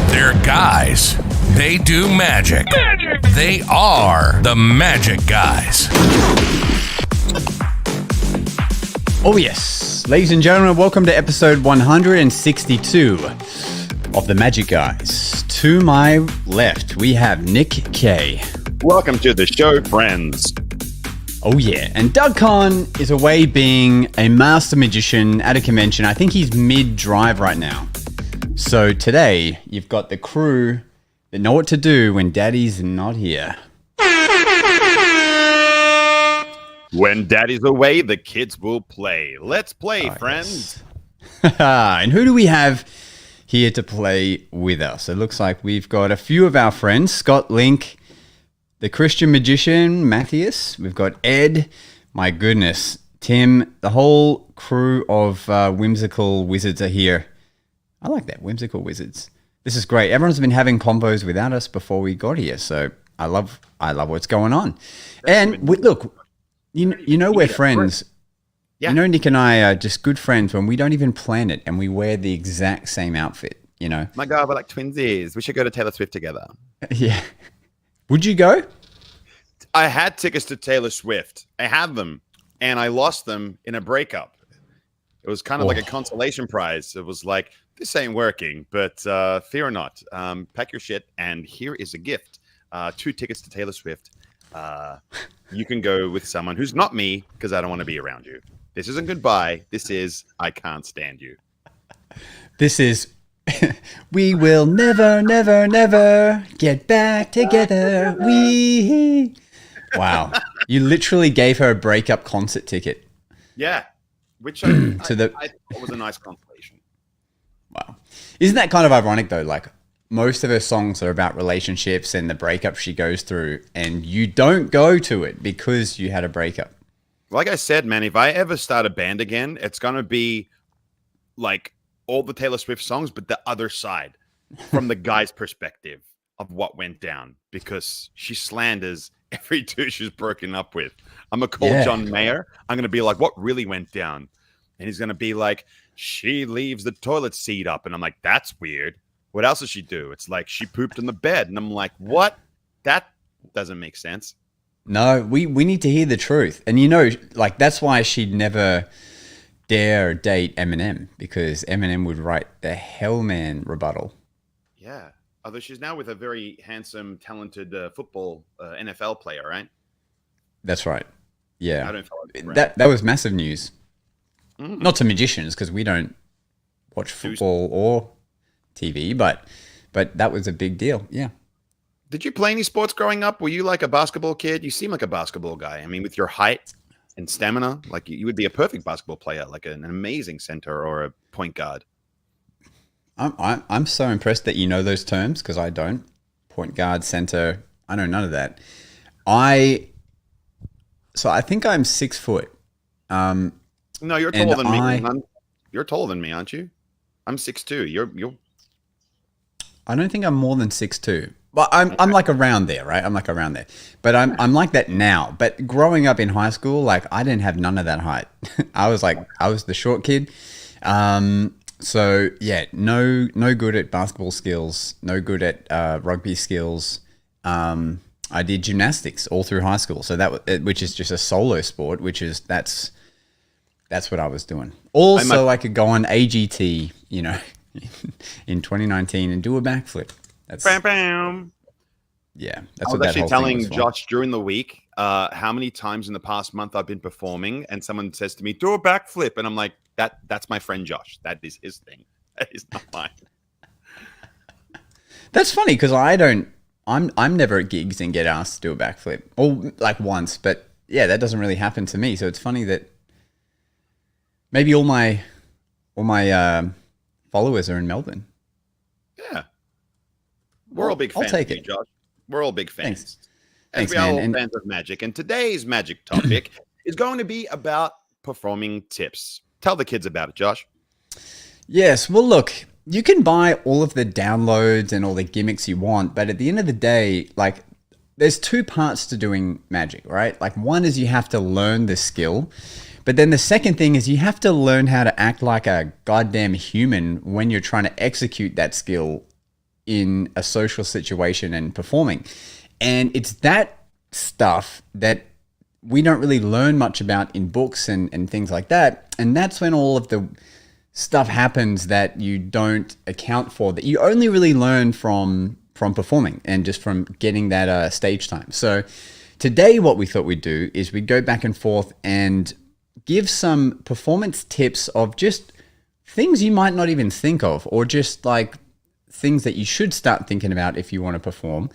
They're guys. They do magic. They are the Magic Guys. Oh yes, ladies and gentlemen, welcome to episode 162 of the Magic Guys. To my left, we have Nick K. Welcome to the show, friends. Oh yeah, and Doug Kahn is away being a master magician at a convention. I think he's mid-drive right now. So today, you've got the crew that know what to do when Daddy's not here. When Daddy's away, the kids will play. Let's play, friends. Yes. And who do we have here to play with us? It looks like we've got a few of our friends. Scott Link, the Christian magician, Matthias. We've got Ed. My goodness. Tim. The whole crew of whimsical wizards are here. I like that, whimsical wizards. This is great. Everyone's been having combos without us before we got here, so I love what's going on. And look, you know we're friends. Yeah. You know, Nick and I are just good friends when we don't even plan it and we wear the exact same outfit, you know? My God, we're like twinsies. We should go to Taylor Swift together. Yeah. Would you go? I had tickets to Taylor Swift. I had them, and I lost them in a breakup. It was kind of like a consolation prize. It was like, this ain't working, but fear not. Pack your shit, and here is a gift. 2 tickets to Taylor Swift. You can go with someone who's not me, because I don't want to be around you. This isn't goodbye. This is I can't stand you. This is we will never, never, never get back together. Wow. You literally gave her a breakup concert ticket. Yeah. Which I thought was a nice consolation. Wow. Isn't that kind of ironic though? Like most of her songs are about relationships and the breakup she goes through, and you don't go to it because you had a breakup. Like I said, man, if I ever start a band again, it's going to be like all the Taylor Swift songs, but the other side from the guy's perspective of what went down, because she slanders every dude she's broken up with. I'm going to call John Mayer. I'm going to be like, what really went down? And he's going to be like, she leaves the toilet seat up. And I'm like, that's weird. What else does she do? It's like she pooped in the bed. And I'm like, what? That doesn't make sense. No, we need to hear the truth. And you know, like that's why she'd never dare date Eminem, because Eminem would write the Hellman rebuttal. Yeah. Although she's now with a very handsome, talented football NFL player, right? That's right. Yeah. I don't follow that was massive news. Mm. Not to magicians, because we don't watch football or TV, but that was a big deal. Yeah. Did you play any sports growing up? Were you like a basketball kid? You seem like a basketball guy. I mean, with your height and stamina, like you would be a perfect basketball player, like an amazing center or a point guard. I'm so impressed that you know those terms, because I don't. Point guard, center, I know none of that. So I think I'm 6 foot. No, you're taller than me. You're taller than me, aren't you? I'm 6'2". You're. I don't think I'm more than 6'2". But I'm like around there, right? I'm like around there. But I'm like that now. But growing up in high school, like I didn't have none of that height. I was the short kid. So yeah, no good at basketball skills, no good at rugby skills. I did gymnastics all through high school. So which is just a solo sport, that's what I was doing. Also, I could go on AGT, you know, in 2019 and do a backflip. That's bam, bam. Yeah, I was actually telling Josh during the week how many times in the past month I've been performing, and someone says to me, "Do a backflip," and I'm like, "That's my friend Josh. That is his thing. That is not mine." That's funny because I'm never at gigs and get asked to do a backflip, or like once, but yeah, that doesn't really happen to me. So it's funny that maybe all my followers are in Melbourne. Yeah. We're all big fans of you, Josh. We're all big fans. Thanks, we are all fans of magic. And today's magic topic is going to be about performing tips. Tell the kids about it, Josh. Yes. Well, look, you can buy all of the downloads and all the gimmicks you want, but at the end of the day, like, there's 2 parts to doing magic, right? Like, one is you have to learn the skill, but then the second thing is you have to learn how to act like a goddamn human when you're trying to execute that skill in a social situation and performing. And it's that stuff that we don't really learn much about in books and things like that. And that's when all of the stuff happens that you don't account for, that you only really learn from performing and just from getting that stage time. So today what we thought we'd do is we'd go back and forth and give some performance tips of just things you might not even think of, or just like things that you should start thinking about if you want to perform.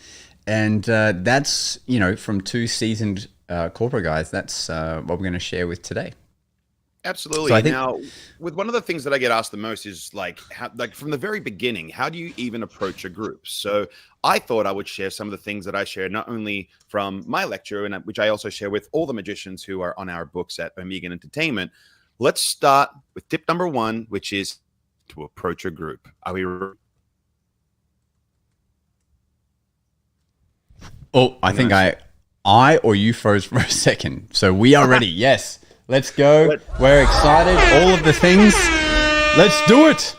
And that's, from two seasoned corporate guys, that's what we're going to share with today. Absolutely. So I think, now, with one of the things that I get asked the most is like from the very beginning, how do you even approach a group? So I thought I would share some of the things that I shared, not only from my lecture, and which I also share with all the magicians who are on our books at Omega Entertainment. Let's start with tip number 1, which is to approach a group. Are we? Oh, I think I or you froze for a second. So we are ready. Yes. Let's go. We're excited. All of the things. Let's do it.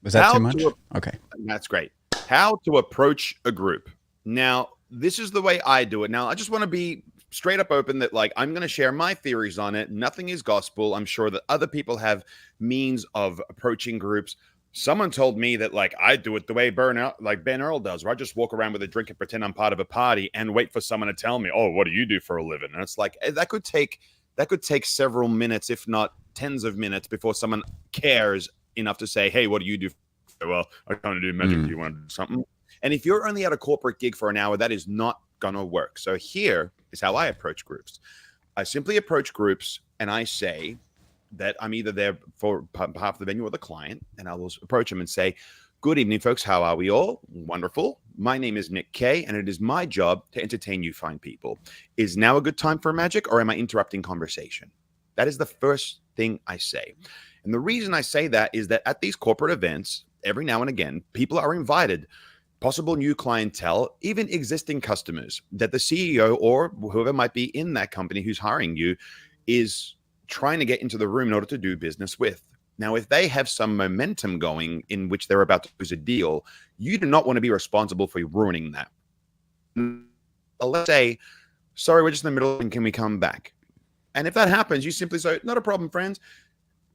Was that too much? Okay. That's great. How to approach a group. Now, this is the way I do it. Now, I just want to be straight up open that like I'm going to share my theories on it. Nothing is gospel. I'm sure that other people have means of approaching groups. Someone told me that like I do it the way Ben Earl does, where I just walk around with a drink and pretend I'm part of a party and wait for someone to tell me, "Oh, what do you do for a living?" And it's like that could take several minutes, if not tens of minutes, before someone cares enough to say, "Hey, what do you do?" Well, I kind of do magic. Do you want to do something? And if you're only at a corporate gig for an hour, that is not going to work. So here is how I approach groups. I simply approach groups and I say that I'm either there for behalf of the venue or the client, and I will approach them and say, "Good evening, folks. How are we all? Wonderful. My name is Nick Kay, and it is my job to entertain you fine people. Is now a good time for magic, or am I interrupting conversation?" That is the first thing I say. And the reason I say that is that at these corporate events, every now and again, people are invited, possible new clientele, even existing customers, that the CEO or whoever might be in that company who's hiring you is trying to get into the room in order to do business with. Now, if they have some momentum going in which they're about to lose a deal, you do not want to be responsible for ruining that. Let's say, "Sorry, we're just in the middle, and can we come back?" And if that happens, you simply say, "Not a problem, friends.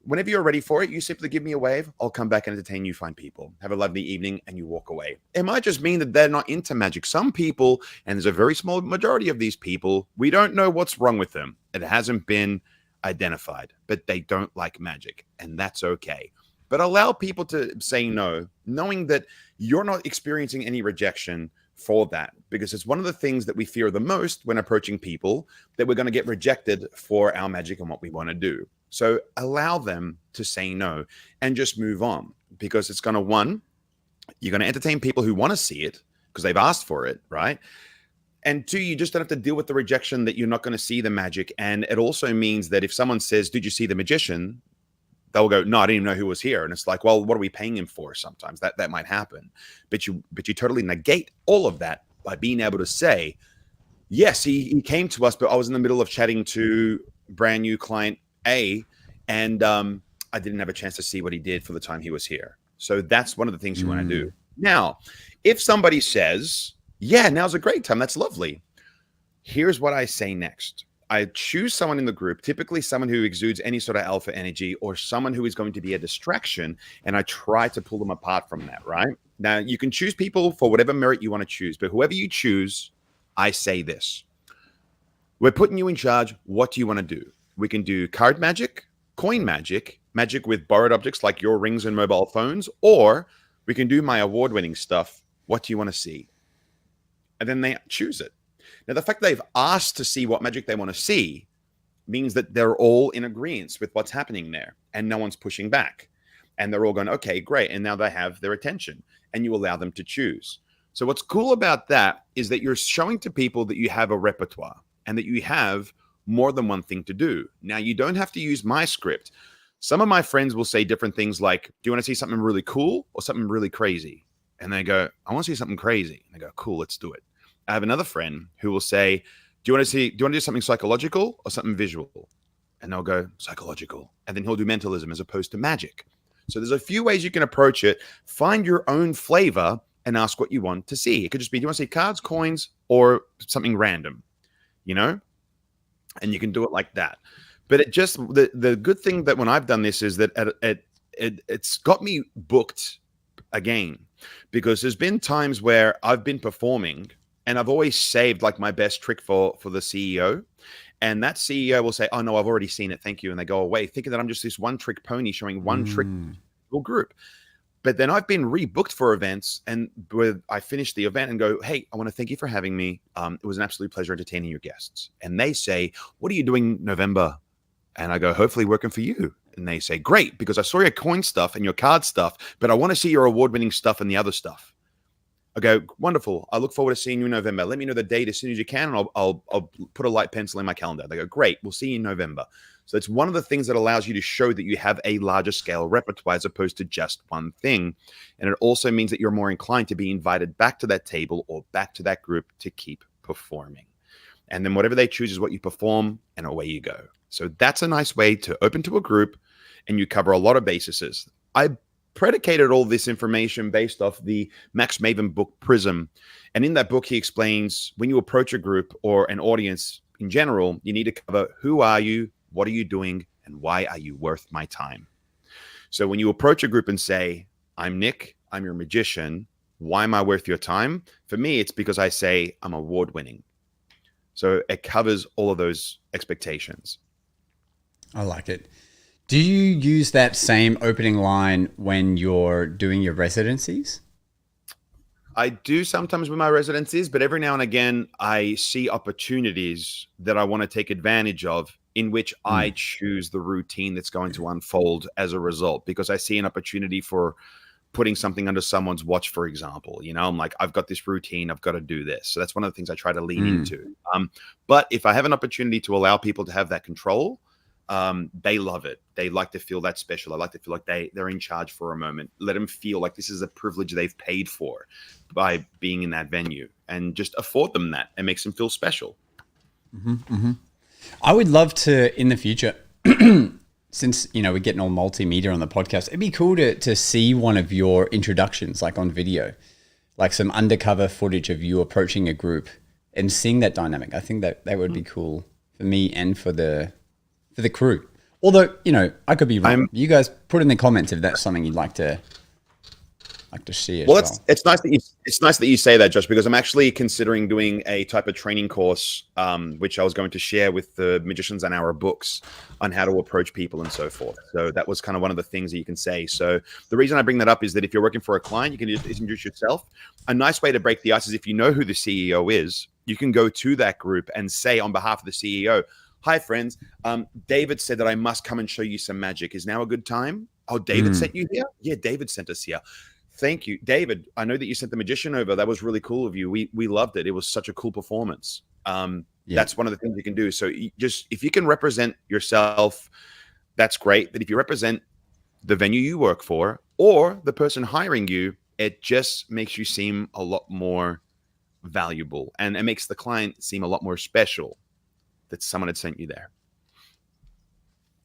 Whenever you're ready for it, you simply give me a wave. I'll come back and entertain you fine people. Have a lovely evening," and you walk away. It might just mean that they're not into magic. Some people, and there's a very small majority of these people, we don't know what's wrong with them. It hasn't been identified, but they don't like magic, and that's okay. But allow people to say no, knowing that you're not experiencing any rejection for that, because it's one of the things that we fear the most when approaching people, that we're going to get rejected for our magic and what we want to do. So allow them to say no and just move on, because it's going to, you're going to entertain people who want to see it because they've asked for it, right? And 2, you just don't have to deal with the rejection that you're not going to see the magic. And it also means that if someone says, "Did you see the magician?" they'll go, "No, I didn't even know who was here." And it's like, well, what are we paying him for? Sometimes that might happen. But you totally negate all of that by being able to say, "Yes, he came to us, but I was in the middle of chatting to brand new client A, and I didn't have a chance to see what he did for the time he was here." So that's one of the things you want to do. Now, if somebody says, "Yeah, now's a great time. That's lovely," here's what I say next. I choose someone in the group, typically someone who exudes any sort of alpha energy or someone who is going to be a distraction, and I try to pull them apart from that, right? Now, you can choose people for whatever merit you want to choose, but whoever you choose, I say this. We're putting you in charge. What do you want to do? We can do card magic, coin magic, magic with borrowed objects like your rings and mobile phones, or we can do my award-winning stuff. What do you want to see? And then they choose it. Now, the fact they've asked to see what magic they want to see means that they're all in agreement with what's happening there, and no one's pushing back. And they're all going, "Okay, great." And now they have their attention, and you allow them to choose. So what's cool about that is that you're showing to people that you have a repertoire and that you have more than one thing to do. Now, you don't have to use my script. Some of my friends will say different things like, "Do you want to see something really cool or something really crazy?" And they go, "I want to see something crazy." And I go, "Cool, let's do it." I have another friend who will say, do you want to do something psychological or something visual?" And they'll go, "Psychological." And then he'll do mentalism as opposed to magic. So there's a few ways you can approach it. Find your own flavor and ask what you want to see. It could just be, do you want to see cards, coins, or something random, you know? And you can do it like that. But it just, the good thing that when I've done this is that it's got me booked again, because there's been times where I've been performing and I've always saved like my best trick for the CEO. And that CEO will say, oh no, I've already seen it. Thank you. And they go away thinking that I'm just this one trick pony showing one trick to a group. But then I've been rebooked for events, and where I finish the event and go, hey, I want to thank you for having me. It was an absolute pleasure entertaining your guests. And they say, what are you doing in November? And I go, hopefully working for you. And they say, great, because I saw your coin stuff and your card stuff, but I want to see your award-winning stuff and the other stuff. I go, wonderful. I look forward to seeing you in November. Let me know the date as soon as you can, and I'll put a light pencil in my calendar. They go, great, we'll see you in November. So it's one of the things that allows you to show that you have a larger scale repertoire as opposed to just one thing. And it also means that you're more inclined to be invited back to that table or back to that group to keep performing. And then whatever they choose is what you perform, and away you go. So that's a nice way to open to a group, and you cover a lot of bases. I predicated all this information based off the Max Maven book Prism. And in that book, he explains when you approach a group or an audience in general, you need to cover who are you, what are you doing, and why are you worth my time? So when you approach a group and say, I'm Nick, I'm your magician, why am I worth your time? For me, it's because I say I'm award-winning. So it covers all of those expectations. I like it. Do you use that same opening line when you're doing your residencies? I do sometimes with my residencies, but every now and again, I see opportunities that I want to take advantage of, in which I choose the routine that's going to unfold as a result, because I see an opportunity for putting something under someone's watch, for example. You know, I'm like, I've got this routine, I've got to do this. So that's one of the things I try to lean into. But if I have an opportunity to allow people to have that control, they love it. They like to feel that special. I like to feel like they're in charge for a moment. Let them feel like this is a privilege they've paid for by being in that venue, and just afford them that. It makes them feel special. I would love to, in the future, since, you know, we're getting all multimedia on the podcast, it'd be cool to see one of your introductions, like on video, like some undercover footage of you approaching a group and seeing that dynamic. I think that would be cool for me and for the crew. Although, you know, I could be wrong. You guys put in the comments if that's something you'd like to see as well. It's nice that you say that, Josh, because I'm actually considering doing a type of training course, which I was going to share with the Magicians on Our books on how to approach people and so forth. So that was kind of one of the things that you can say. So the reason I bring that up is that if you're working for a client, you can just introduce yourself. A nice way to break the ice is if you know who the CEO is, you can go to that group and say on behalf of the CEO, hi, friends. David said that I must come and show you some magic. Is now a good time? Oh, David sent you here? Yeah, David sent us here. Thank you, David. I know that you sent the magician over. That was really cool of you. We loved it. It was such a cool performance. That's one of the things you can do. So if you can represent yourself, that's great. But if you represent the venue you work for or the person hiring you, it just makes you seem a lot more valuable, and it makes the client seem a lot more special that someone had sent you there.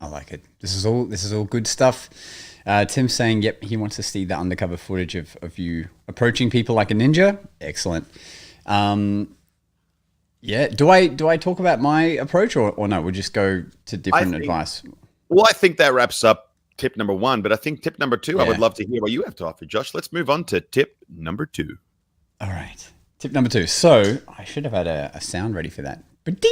I like it. This is all good stuff. Tim's saying, yep, he wants to see the undercover footage of you approaching people like a ninja. Excellent. Yeah. Do I talk about my approach or no? We'll just go to different advice. Well, I think that wraps up tip number 1, but I think tip number 2, I would love to hear what you have to offer, Josh. Let's move on to tip number 2. All right. Tip number 2. So I should have had a sound ready for that. But ding!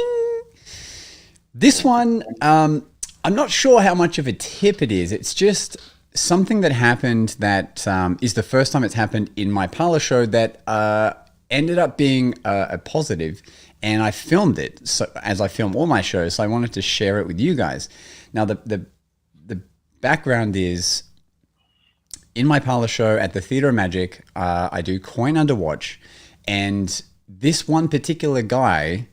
This one, I'm not sure how much of a tip it is. It's just something that happened that is the first time it's happened in my parlor show that ended up being a positive, and I filmed it. So as I film all my shows, so I wanted to share it with you guys. Now, the background is in my parlor show at the Theatre of Magic, I do coin under watch, and this one particular guy,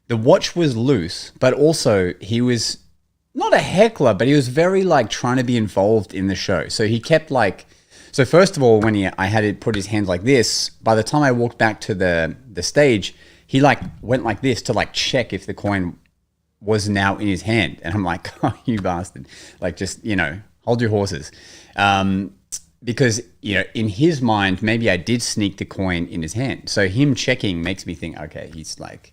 the watch was loose, but also he was not a heckler, but he was very like trying to be involved in the show. So he kept like, so first of all, when I had it put his hands like this, by the time I walked back to the stage, he like went like this to like check if the coin was now in his hand. And I'm like, oh, you bastard. Like, just, you know, hold your horses. because, in his mind, maybe I did sneak the coin in his hand. So him checking makes me think, okay, he's like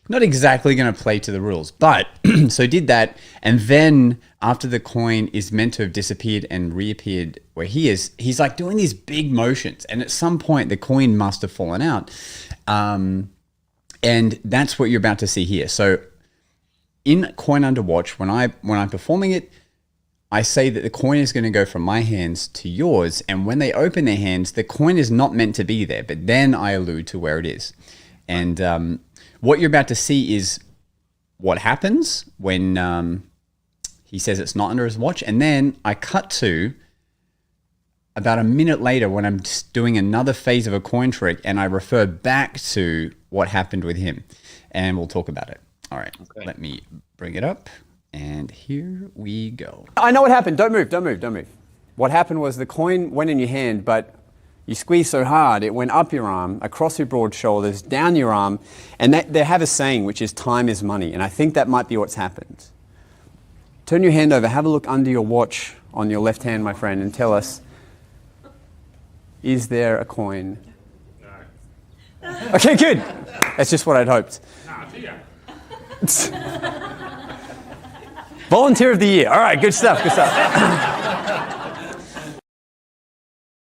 not exactly going to play to the rules. But so did that. And then after the coin is meant to have disappeared and reappeared where he is, he's like doing these big motions. And at some point, the coin must have fallen out. And that's what you're about to see here. So in Coin Under Watch, when I'm performing it, I say that the coin is going to go from my hands to yours. And when they open their hands, the coin is not meant to be there. But then I allude to where it is. And what you're about to see is what happens when he says it's not under his watch. And then I cut to about a minute later when I'm just doing another phase of a coin trick, and I refer back to what happened with him. And we'll talk about it. All right, Let me bring it up. And here we go. I know what happened. Don't move. What happened was the coin went in your hand, but you squeezed so hard, it went up your arm, across your broad shoulders, down your arm. And they have a saying, which is time is money. And I think that might be what's happened. Turn your hand over, have a look under your watch on your left hand, my friend, and tell us, is there a coin? No. Okay, good. That's just what I'd hoped. Volunteer of the year. All right, good stuff.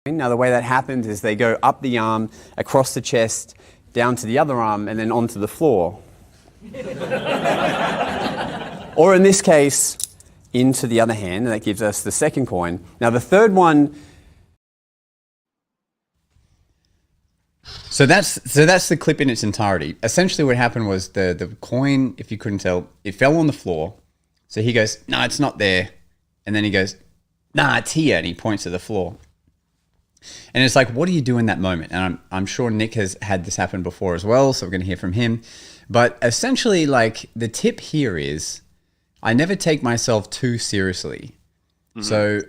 Now, the way that happens is they go up the arm, across the chest, down to the other arm, and then onto the floor. Or in this case, into the other hand, and that gives us the second coin. Now, the third one... So that's the clip in its entirety. Essentially what happened was the coin, if you couldn't tell, it fell on the floor. So he goes, no, it's not there. And then he goes, nah, it's here. And he points to the floor. And it's like, what do you do in that moment? And I'm sure Nick has had this happen before as well. So we're going to hear from him. But essentially, like, the tip here is I never take myself too seriously. Mm-hmm. So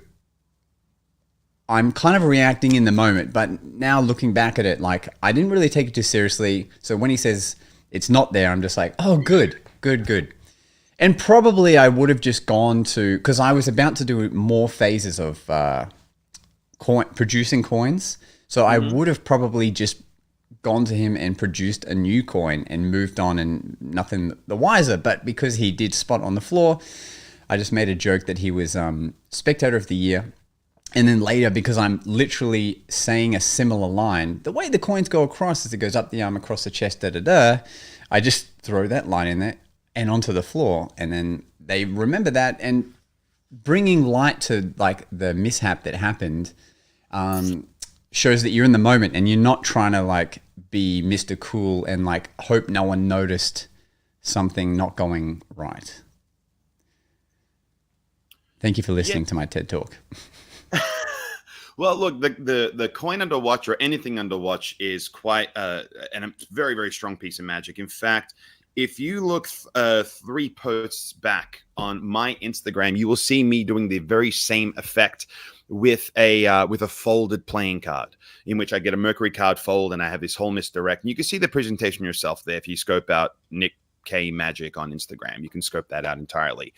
I'm kind of reacting in the moment, but now looking back at it, like, I didn't really take it too seriously. So when he says it's not there, I'm just like, oh, good. And probably I would have just gone to, because I was about to do more phases of producing coins. So I would have probably just gone to him and produced a new coin and moved on and nothing the wiser. But because he did spot on the floor, I just made a joke that he was Spectator of the Year. And then later, because I'm literally saying a similar line, the way the coins go across is it goes up the arm, across the chest, I just throw that line in there and onto the floor. And then they remember that, and bringing light to like the mishap that happened shows that you're in the moment and you're not trying to like be Mr. Cool and like hope no one noticed something not going right. Thank you for listening to my TED Talk. Well, look, the coin under watch or anything under watch is quite and a very, very strong piece of magic. In fact, if you look 3 posts back on my Instagram, you will see me doing the very same effect with a folded playing card, in which I get a Mercury card fold and I have this whole misdirect. And you can see the presentation yourself there if you scope out Nick K Magic on Instagram. You can scope that out entirely.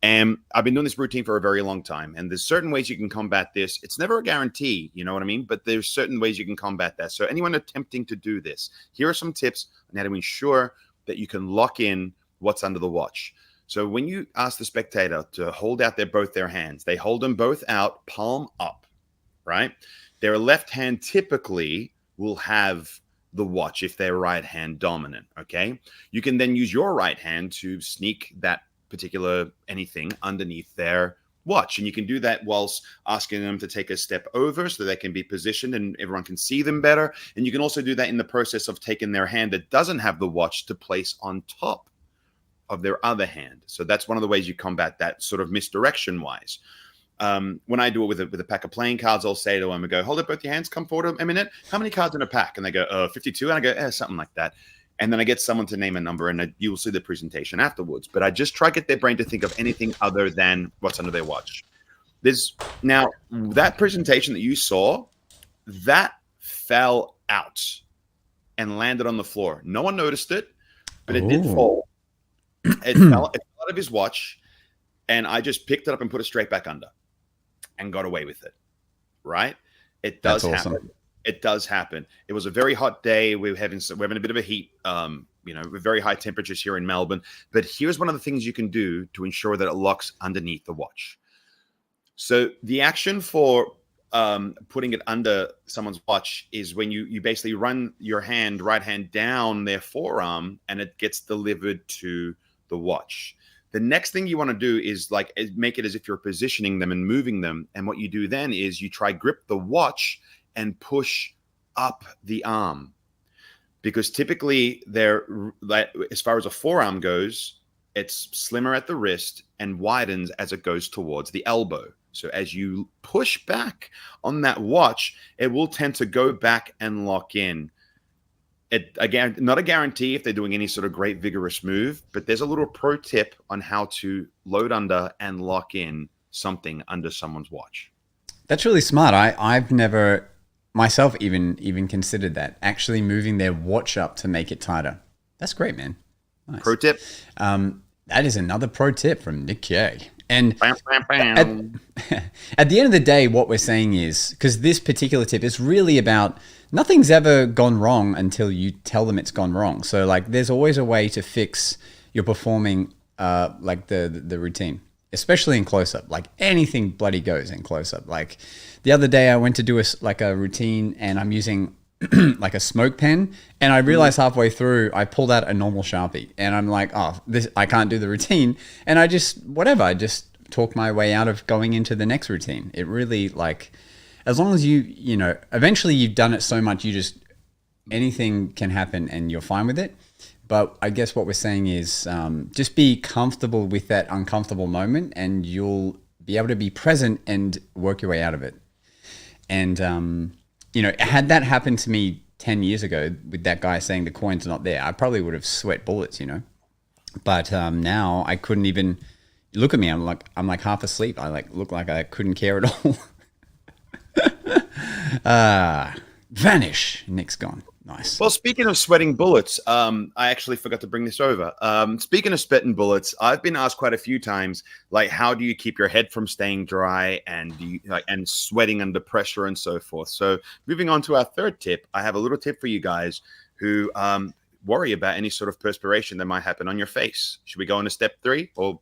And I've been doing this routine for a very long time. And there's certain ways you can combat this. It's never a guarantee, you know what I mean? But there's certain ways you can combat that. So anyone attempting to do this, here are some tips on how to ensure that you can lock in what's under the watch. So when you ask the spectator to hold out both their hands, they hold them both out, palm up, right? Their left hand typically will have the watch if they're right hand dominant, okay? You can then use your right hand to sneak that particular anything underneath their watch. And you can do that whilst asking them to take a step over so they can be positioned and everyone can see them better. And you can also do that in the process of taking their hand that doesn't have the watch to place on top of their other hand. So that's one of the ways you combat that sort of misdirection wise. When I do it with a pack of playing cards, I'll say to them, I go, hold up both your hands, come forward a minute. How many cards in a pack? And they go, 52. And I go, something like that. And then I get someone to name a number and you will see the presentation afterwards. But I just try to get their brain to think of anything other than what's under their watch. Now, that presentation that you saw, that fell out and landed on the floor. No one noticed it, but it did fall. It fell out of his watch, and I just picked it up and put it straight back under and got away with it. right? It That's does happen. awesome. It does happen. It was a very hot day. We're having a bit of a heat, with very high temperatures here in Melbourne. But here's one of the things you can do to ensure that it locks underneath the watch. So the action for putting it under someone's watch is when you basically run your right hand down their forearm and it gets delivered to the watch. The next thing you want to do is make it as if you're positioning them and moving them. And what you do then is you try grip the watch and push up the arm, because typically as far as a forearm goes, it's slimmer at the wrist and widens as it goes towards the elbow. So as you push back on that watch, it will tend to go back and lock in. It, again, not a guarantee if they're doing any sort of great vigorous move, but there's a little pro tip on how to load under and lock in something under someone's watch. That's really smart. I've never myself even considered that, actually moving their watch up to make it tighter. That's great, man. Nice. Pro tip. That is another pro tip from Nick J. And Bam, bam, bam. at the end of the day, what we're saying is, because this particular tip is really about nothing's ever gone wrong until you tell them it's gone wrong. So like there's always a way to fix your performing like the routine, especially in close-up. Like anything bloody goes in close-up. Like the other day I went to do a routine and I'm using like a smoke pen, and I realized halfway through I pulled out a normal Sharpie and I'm like, oh, I can't do the routine, and I just talked my way out of going into the next routine. It really, like, as long as you know, eventually you've done it so much, anything can happen and you're fine with it. But I guess what we're saying is just be comfortable with that uncomfortable moment and you'll be able to be present and work your way out of it. And had that happened to me 10 years ago with that guy saying the coin's not there, I probably would have sweat bullets, But now I couldn't even look at me. I'm like half asleep. I look like I couldn't care at all. Vanish. Nick's gone. Nice. Well, speaking of sweating bullets, I actually forgot to bring this over. Speaking of sweating bullets, I've been asked quite a few times, like, how do you keep your head from staying dry and and sweating under pressure and so forth? So moving on to our third tip, I have a little tip for you guys who worry about any sort of perspiration that might happen on your face. Should we go into step 3 or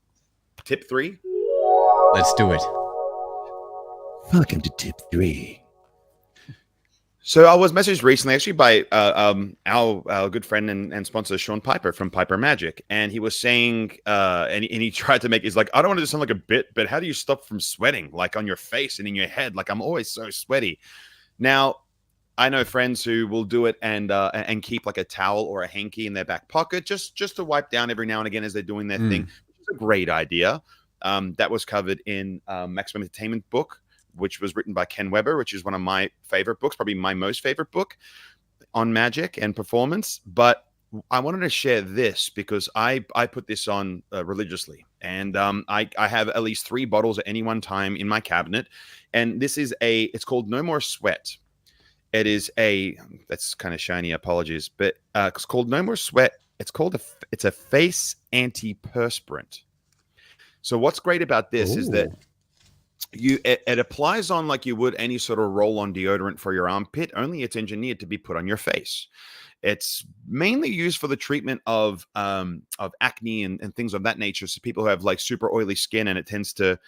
tip 3? Let's do it. Welcome to tip 3. So I was messaged recently, actually, by our good friend and sponsor, Sean Piper from Piper Magic. And he was saying, and he tried to he's like, I don't want to sound like a bit, but how do you stop from sweating, like on your face and in your head? Like, I'm always so sweaty. Now, I know friends who will do it and keep like a towel or a hanky in their back pocket just to wipe down every now and again as they're doing their thing, which is a great idea. That was covered in Maximum Entertainment book, which was written by Ken Weber, which is one of my favorite books, probably my most favorite book on magic and performance. But I wanted to share this because I put this on religiously. And I have at least 3 bottles at any one time in my cabinet. And this is it's called No More Sweat. It is that's kind of shiny, apologies, but it's called No More Sweat. It's a face antiperspirant. So what's great about this is that it applies on like you would any sort of roll-on deodorant for your armpit, only it's engineered to be put on your face. It's mainly used for the treatment of acne and things of that nature. So people who have like super oily skin and it tends to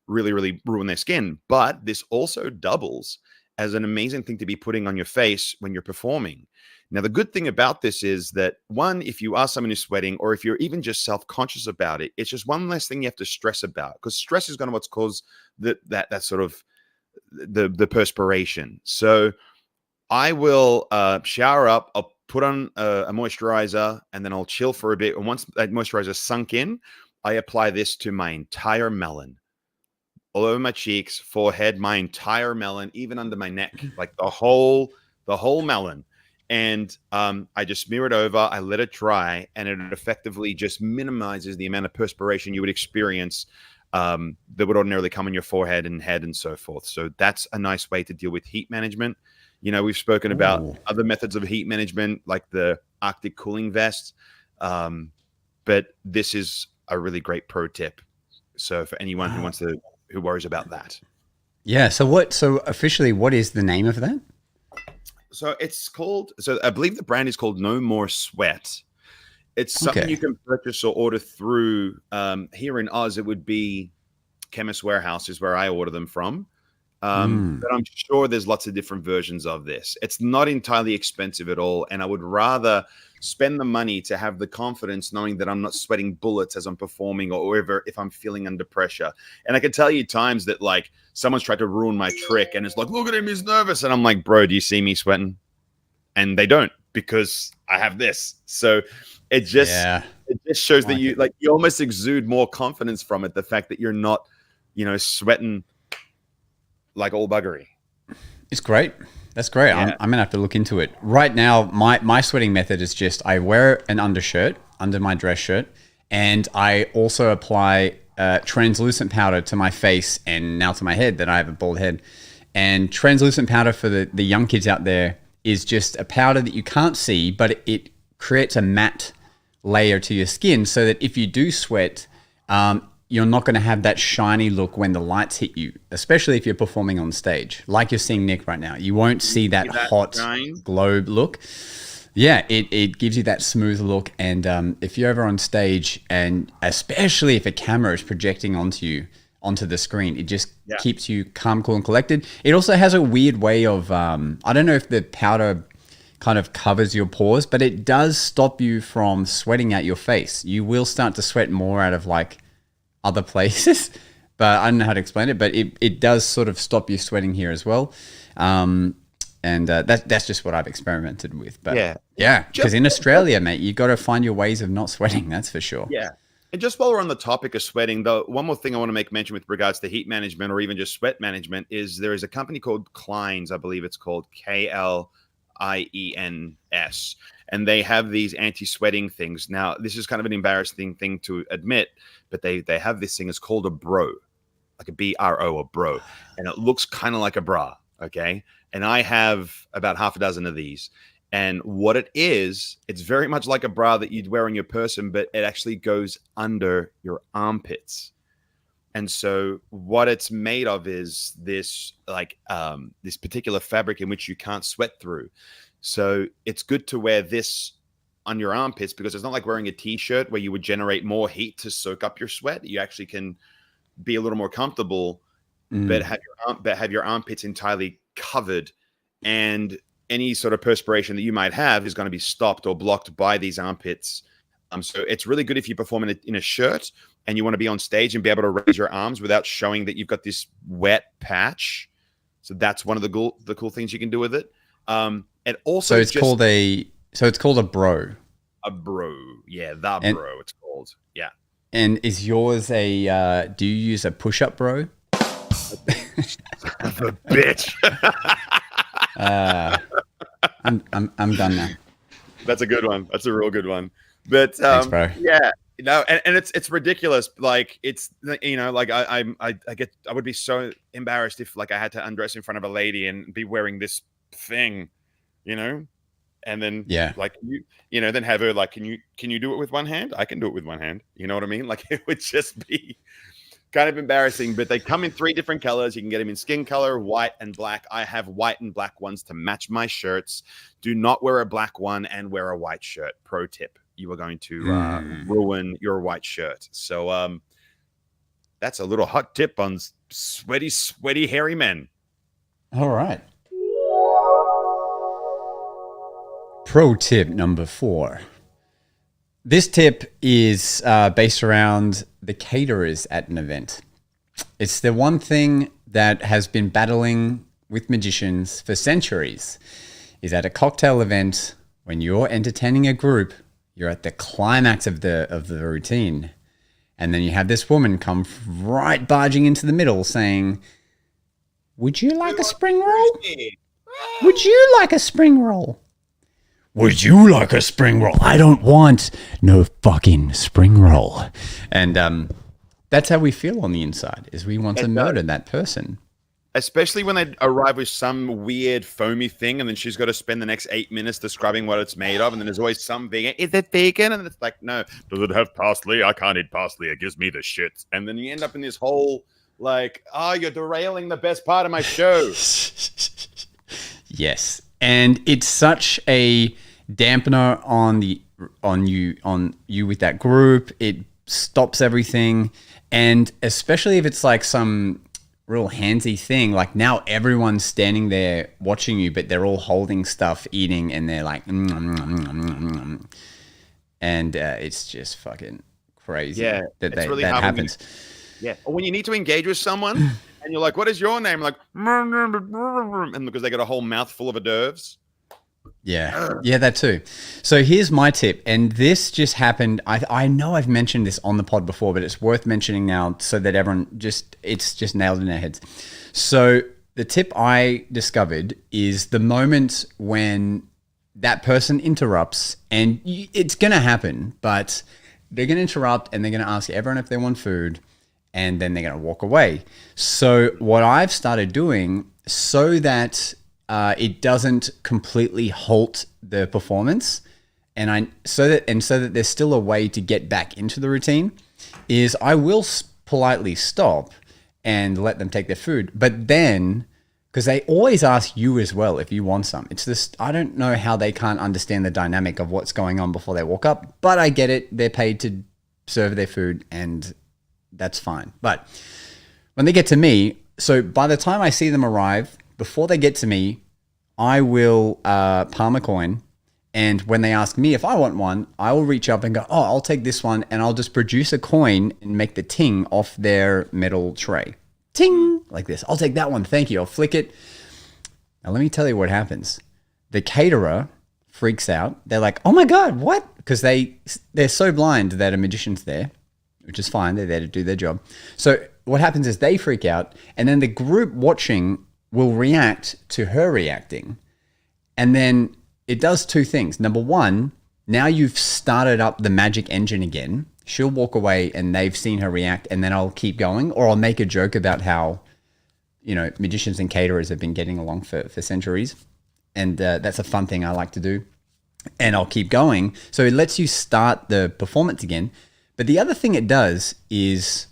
really, really ruin their skin. But this also doubles as an amazing thing to be putting on your face when you're performing. Now, the good thing about this is that, one, if you are someone who's sweating, or if you're even just self-conscious about it, it's just one less thing you have to stress about, because stress is going to what's caused that sort of the perspiration. So I will shower up, I'll put on a moisturizer, and then I'll chill for a bit. And once that moisturizer sunk in, I apply this to my entire melon, all over my cheeks, forehead, my entire melon, even under my neck, like the whole melon. And I just smear it over, I let it dry, and it effectively just minimizes the amount of perspiration you would experience that would ordinarily come on your forehead and head and so forth. So that's a nice way to deal with heat management. We've spoken about other methods of heat management, like the Arctic cooling vest. But this is a really great pro tip. So for anyone who worries about that. Yeah. So officially, what is the name of that? So it's called. So I believe the brand is called No More Sweat. It's something Okay. you can purchase or order through. Here in Oz, it would be Chemist Warehouse is where I order them from. But I'm sure there's lots of different versions of this. It's not entirely expensive at all, and I would rather spend the money to have the confidence knowing that I'm not sweating bullets as I'm performing or ever if I'm feeling under pressure. And I can tell you times that like someone's tried to ruin my trick and it's like, look at him, he's nervous. And I'm like, bro, do you see me sweating? And they don't because I have this. So it just shows that you almost exude more confidence from it. The fact that you're not, sweating like all buggery. It's great. That's great. Yeah. I'm gonna have to look into it. Right now, my sweating method is just I wear an undershirt under my dress shirt, and I also apply translucent powder to my face and now to my head that I have a bald head. And translucent powder for the young kids out there is just a powder that you can't see, but it creates a matte layer to your skin so that if you do sweat, you're not going to have that shiny look when the lights hit you, especially if you're performing on stage, like you're seeing Nick right now. You won't see that hot glow look. Yeah, it gives you that smooth look. And if you're ever on stage, and especially if a camera is projecting onto the screen, it just keeps you calm, cool, and collected. It also has a weird way of, I don't know if the powder kind of covers your pores, but it does stop you from sweating out your face. You will start to sweat more out of like other places, but I don't know how to explain it, but it does sort of stop you sweating here as well. And that's just what I've experimented with. But yeah, because in Australia, mate, you got to find your ways of not sweating. That's for sure. Yeah. And just while we're on the topic of sweating, though, one more thing I want to make mention with regards to heat management or even just sweat management is there is a company called Klein's, I believe it's called KLIENS, and they have these anti-sweating things. Now, this is kind of an embarrassing thing to admit, but they have this thing. It's called a bro, like a BRO, a bro, and it looks kind of like a bra, okay? And I have about half a dozen of these. And what it is, it's very much like a bra that you'd wear on your person, but it actually goes under your armpits. And so what it's made of is this this particular fabric in which you can't sweat through. So it's good to wear this on your armpits because it's not like wearing a t-shirt where you would generate more heat to soak up your sweat. You actually can be a little more comfortable, but have your armpits entirely covered, and any sort of perspiration that you might have is going to be stopped or blocked by these armpits. So it's really good if you perform in a shirt and you want to be on stage and be able to raise your arms without showing that you've got this wet patch. So that's one of the cool things you can do with it. And also, so it's called a bro. A bro, yeah, bro. It's called, yeah. And is yours a? Do you use a push-up bro? The bitch. I'm done now. That's a good one. That's a real good one. But Thanks, bro. Yeah, and it's ridiculous. Like it's like I would be so embarrassed if like I had to undress in front of a lady and be wearing this thing, and then like then have her like, can you do it with one hand? I can do it with one hand. You know what I mean? Like it would just be kind of embarrassing. But they come in 3 different colors. You can get them in skin color, white, and black. I have white and black ones to match my shirts. Do not wear a black one and wear a white shirt. Pro tip: you are going to ruin your white shirt. So that's a little hot tip on sweaty, hairy men. All right. Pro tip number 4. This tip is based around the caterers at an event. It's the one thing that has been battling with magicians for centuries, is at a cocktail event, when you're entertaining a group, you're at the climax of the routine. And then you have this woman come right barging into the middle saying, "Would you like a spring roll? Would you like a spring roll? Would you like a spring roll? I don't want no fucking spring roll." And that's how we feel on the inside, is we want to murder that person. Especially when they arrive with some weird foamy thing, and then she's got to spend the next 8 minutes describing what it's made of, and then there's always some vegan. Is it vegan? And it's like, no. Does it have parsley? I can't eat parsley. It gives me the shits. And then you end up in this whole Like, oh, you're derailing the best part of my show. Yes, and it's such a dampener on you with that group. It stops everything, and especially if it's like some real handsy thing. Like now everyone's standing there watching you, but they're all holding stuff, eating, and they're like, and it's just fucking crazy. Yeah, that it's really that hard happens. Yeah. Or when you need to engage with someone and you're like, what is your name? Like, and because they got a whole mouthful of hors d'oeuvres. Yeah, that too. So here's my tip, and this just happened. I know I've mentioned this on the pod before, but it's worth mentioning now so that everyone it's just nailed in their heads. So the tip I discovered is the moment when that person interrupts, and it's going to happen, but they're going to interrupt and they're going to ask everyone if they want food, and then they're going to walk away. So what I've started doing so that it doesn't completely halt the performance, and so that there's still a way to get back into the routine, is I will politely stop and let them take their food. But then, because they always ask you as well if you want some. It's this, I don't know how they can't understand the dynamic of what's going on before they walk up, but I get it. They're paid to serve their food, and that's fine. But when they get to me, so by the time I see them arrive, before they get to me, I will palm a coin. And when they ask me if I want one, I will reach up and go, oh, I'll take this one. And I'll just produce a coin and make the ting off their metal tray. Ting! Like this. I'll take that one. Thank you. I'll flick it. Now, let me tell you what happens. The caterer freaks out. They're like, oh my God, what? Because they're so blind that a magician's there, which is fine. They're there to do their job. So what happens is they freak out, and then the group watching will react to her reacting. And then it does two things. Number one, now you've started up the magic engine again. She'll walk away and they've seen her react, and then I'll keep going, or I'll make a joke about how, magicians and caterers have been getting along for centuries. And that's a fun thing I like to do. And I'll keep going. So it lets you start the performance again. But the other thing it does is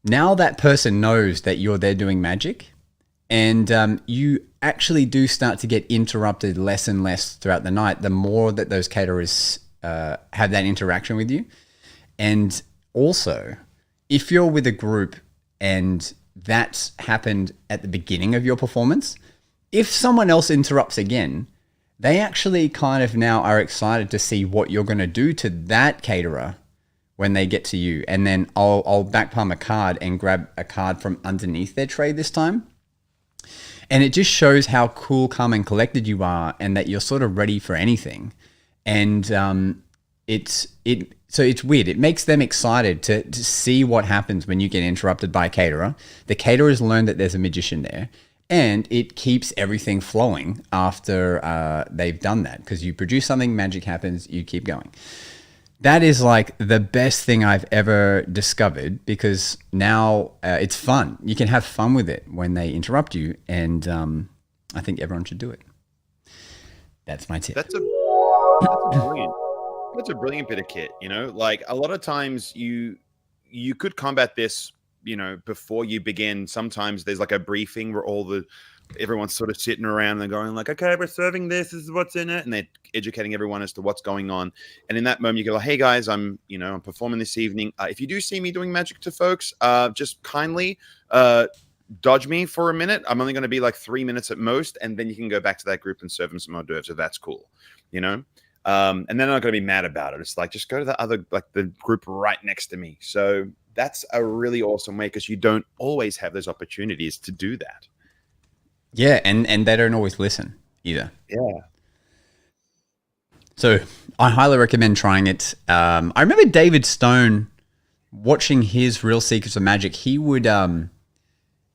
now that person knows that you're there doing magic, and you actually do start to get interrupted less and less throughout the night, the more that those caterers have that interaction with you. And also, if you're with a group and that's happened at the beginning of your performance, if someone else interrupts again, they actually kind of now are excited to see what you're going to do to that caterer when they get to you. And then I'll back palm a card and grab a card from underneath their tray this time. And it just shows how cool, calm, and collected you are, and that you're sort of ready for anything. And so it's weird. It makes them excited to see what happens when you get interrupted by a caterer. The caterers learn that there's a magician there, and it keeps everything flowing after they've done that. Because you produce something, magic happens, you keep going. That is like the best thing I've ever discovered, because now it's fun. You can have fun with it when they interrupt you, and I think everyone should do it. That's my tip. That's a brilliant bit of kit. Like a lot of times you could combat this, before you begin. Sometimes there's like a briefing where everyone's sort of sitting around and going like, okay, we're serving this is what's in it, and they're educating everyone as to what's going on. And in that moment you go, hey guys, I'm performing this evening. If you do see me doing magic to folks, just kindly dodge me for a minute. I'm only going to be like 3 minutes at most, and then you can go back to that group and serve them some hors d'oeuvres, so that's cool. And they're not going to be mad about it. It's like, just go to the other, like the group right next to me. So that's a really awesome way, because you don't always have those opportunities to do that. Yeah, and they don't always listen either. Yeah. So I highly recommend trying it. I remember David Stone, watching his Real Secrets of Magic. He would,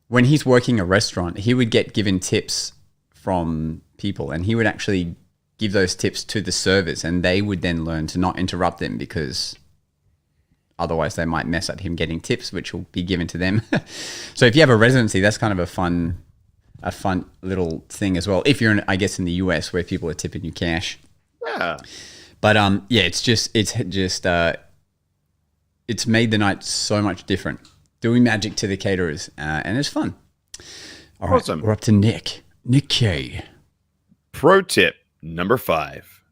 when he's working a restaurant, he would get given tips from people, and he would actually give those tips to the servers, and they would then learn to not interrupt them, because otherwise they might mess up him getting tips, which will be given to them. So if you have a residency, that's kind of a fun little thing as well. If you're in, I guess, in the US, where people are tipping you cash. Yeah. But it's made the night so much different. doing magic to the caterers, and it's fun. All right, Awesome. we're up to Nick. Nick K. Pro tip number 5.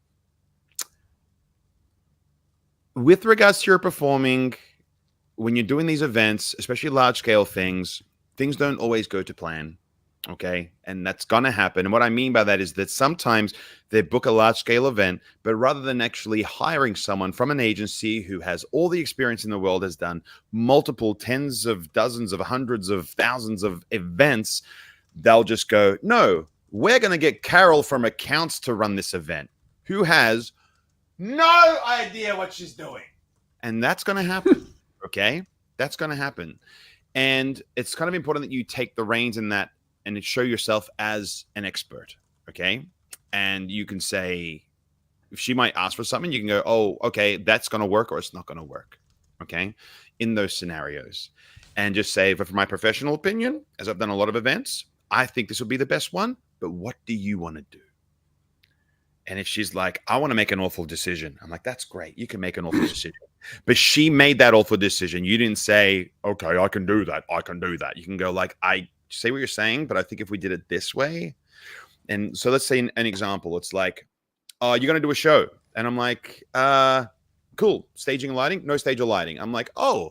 With regards to your performing, when you're doing these events, especially large scale things don't always go to plan. Okay. And that's going to happen. And what I mean by that is that sometimes they book a large scale event, but rather than actually hiring someone from an agency who has all the experience in the world, has done multiple tens of dozens of hundreds of thousands of events, they'll just go, no, we're going to get Carol from accounts to run this event, who has no idea what she's doing. And that's going to happen. Okay. That's going to happen. And it's kind of important that you take the reins in that and show yourself as an expert. Okay. And you can say, if she might ask for something, you can go, oh, okay, that's going to work or it's not going to work. Okay. In those scenarios. And just say, but for my professional opinion, as I've done a lot of events, I think this will be the best one. But what do you want to do? And if she's like, I want to make an awful decision, I'm like, that's great. You can make an awful decision. But she made that awful decision. You didn't say, okay, I can do that. I can do that. You can go like, I say what you're saying, but I think if we did it this way. And so let's say an example. It's like, you're going to do a show. And I'm like, cool. Staging and lighting? No stage or lighting. I'm like, oh,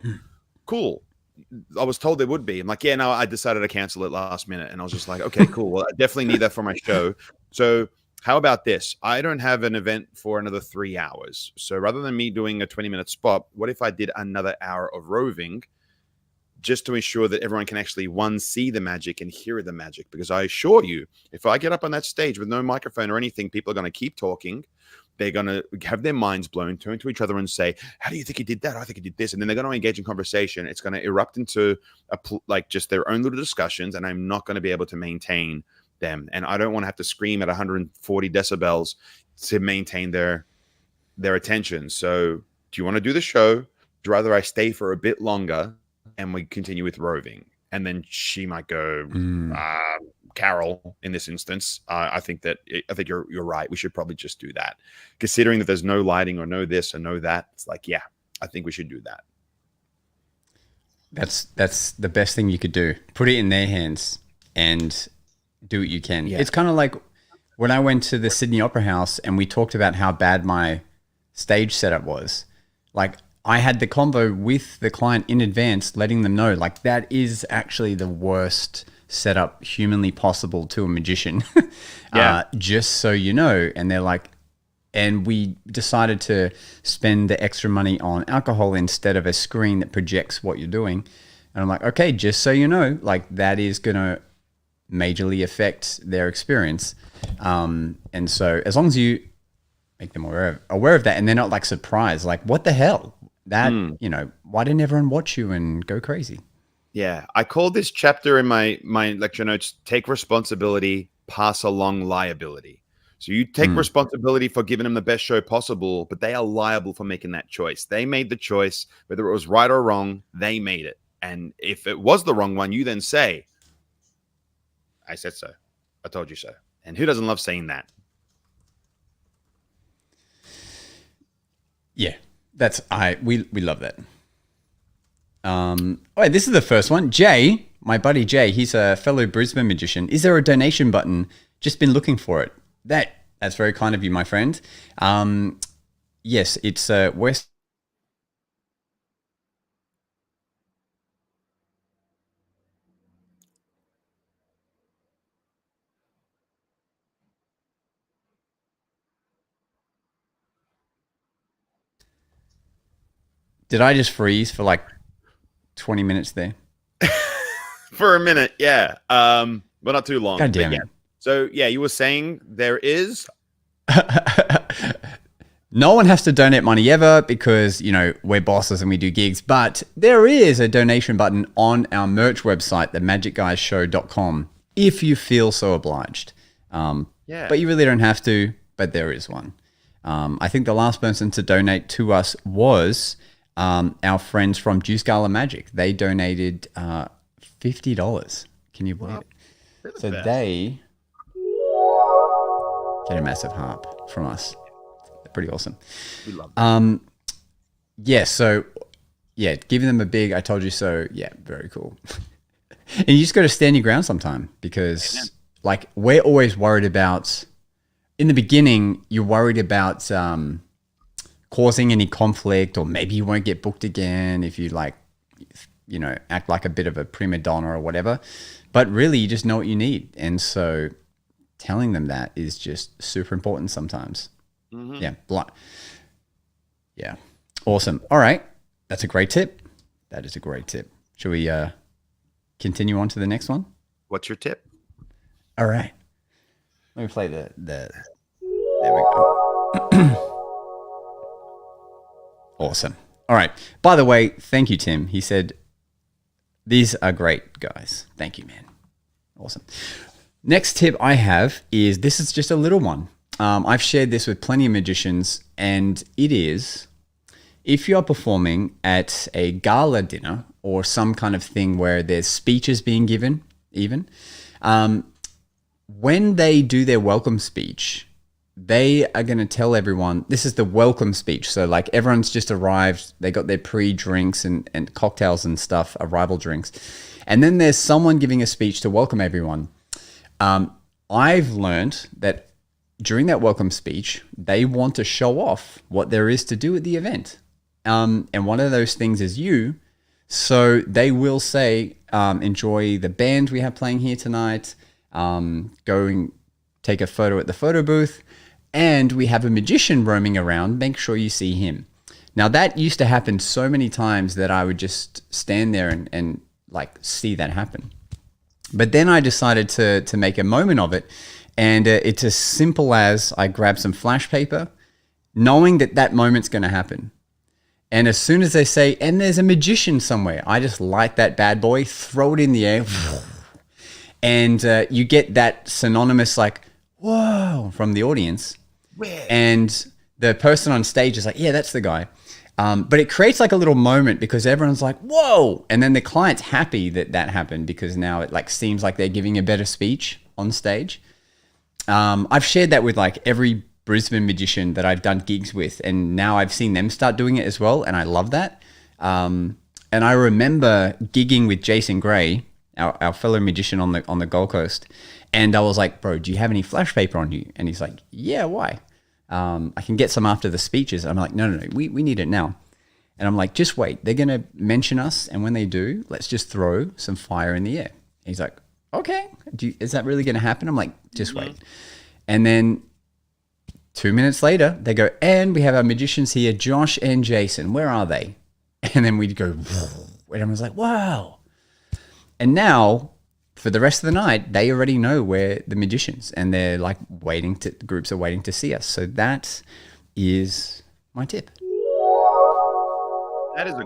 cool. I was told there would be. I'm like, yeah, no, I decided to cancel it last minute. And I was just like, okay, cool. Well, I definitely need that for my show. So how about this? I don't have an event for another 3 hours. So rather than me doing a 20-minute spot, what if I did another hour of roving just to ensure that everyone can actually, one, see the magic and hear the magic? Because I assure you, if I get up on that stage with no microphone or anything, people are going to keep talking. They're going to have their minds blown, turn to each other and say, how do you think he did that? I think he did this. And then they're going to engage in conversation. It's going to erupt into like just their own little discussions. And I'm not going to be able to maintain them. And I don't want to have to scream at 140 decibels to maintain their attention. So do you want to do the show? Would you rather I stay for a bit longer and we continue with roving? And then she might go, Carol, in this instance, I think you're right. We should probably just do that. Considering that there's no lighting or no this or no that, it's like, yeah, I think we should do that. That's the best thing you could do. Put it in their hands and do what you can. Yeah. It's kind of like when I went to the Sydney Opera House and we talked about how bad my stage setup was. Like, I had the convo with the client in advance, letting them know, like, that is actually the worst setup humanly possible to a magician. Just so you know. And they're like, and we decided to spend the extra money on alcohol instead of a screen that projects what you're doing. And I'm like, okay, just so you know, like, that is going to majorly affect their experience. And so as long as you make them aware of that, and they're not like surprised, like, what the hell? That, you know, why didn't everyone watch you and go crazy? Yeah. I called this chapter in my lecture notes, take responsibility, pass along liability. So you take responsibility for giving them the best show possible, but they are liable for making that choice. They made the choice, whether it was right or wrong, they made it. And if it was the wrong one, you then say, I said so. I told you so. And who doesn't love saying that? Yeah, we love that. Wait, this is the first one. Jay, my buddy Jay, he's a fellow Brisbane magician. Is there a donation button? Just been looking for it. That's very kind of you, my friend. Yes, it's West. Did I just freeze for like 20 minutes there? For a minute, yeah. But not too long. God damn it. Yeah. So, yeah, you were saying there is... No one has to donate money ever because, you know, we're bosses and we do gigs, but there is a donation button on our merch website, themagicguyshow.com, if you feel so obliged. But you really don't have to, but there is one. I think the last person to donate to us was our friends from Juice Gala Magic. They donated $50. Can you believe it? So they get a massive harp from us. They're pretty awesome. We love them. Yeah, so yeah, giving them a big "I told you so." Yeah, very cool. And you just got to stand your ground sometime because, like, we're always worried about. In the beginning, you're worried about causing any conflict, or maybe you won't get booked again if you act like a bit of a prima donna or whatever. But really, you just know what you need, and so telling them that is just super important sometimes. Yeah, yeah, awesome. All right, that's a great tip. That is a great tip. Should we continue on to the next one? What's your tip? All right. Let me play the there we go. Awesome. All right. By the way, thank you, Tim. He said, these are great, guys. Thank you, man. Awesome. Next tip I have is, this is just a little one. I've shared this with plenty of magicians, and it is, if you're performing at a gala dinner or some kind of thing where there's speeches being given, even, when they do their welcome speech, they are going to tell everyone, this is the welcome speech. So like everyone's just arrived, they got their pre-drinks and cocktails and stuff, arrival drinks. And then there's someone giving a speech to welcome everyone. I've learned that during that welcome speech, they want to show off what there is to do at the event. And one of those things is you. So they will say, enjoy the band we have playing here tonight. Go and take a photo at the photo booth, and we have a magician roaming around. Make sure you see him. Now that used to happen so many times that I would just stand there and like see that happen. But then I decided to make a moment of it, and it's as simple as I grab some flash paper, knowing that moment's going to happen. And as soon as they say, and there's a magician somewhere, I just light that bad boy, throw it in the air. And you get that synonymous like, whoa, from the audience. Where? And the person on stage is like, yeah, that's the guy. But it creates like a little moment because everyone's like, whoa. And then the client's happy that happened because now it like seems like they're giving a better speech on stage. I've shared that with like every Brisbane magician that I've done gigs with. And now I've seen them start doing it as well. And I love that. And I remember gigging with Jason Gray, our fellow magician on the Gold Coast. And I was like, bro, do you have any flash paper on you? And he's like, yeah, why? I can get some after the speeches. I'm like, no, we need it now. And I'm like, just wait. They're going to mention us. And when they do, let's just throw some fire in the air. He's like, okay, is that really going to happen? I'm like, just wait. And then 2 minutes later, they go, and we have our magicians here, Josh and Jason. Where are they? And then we'd go, and everyone's like, wow. And now, for the rest of the night, they already know we're the magicians, and they're like the groups are waiting to see us. So that is my tip. That is a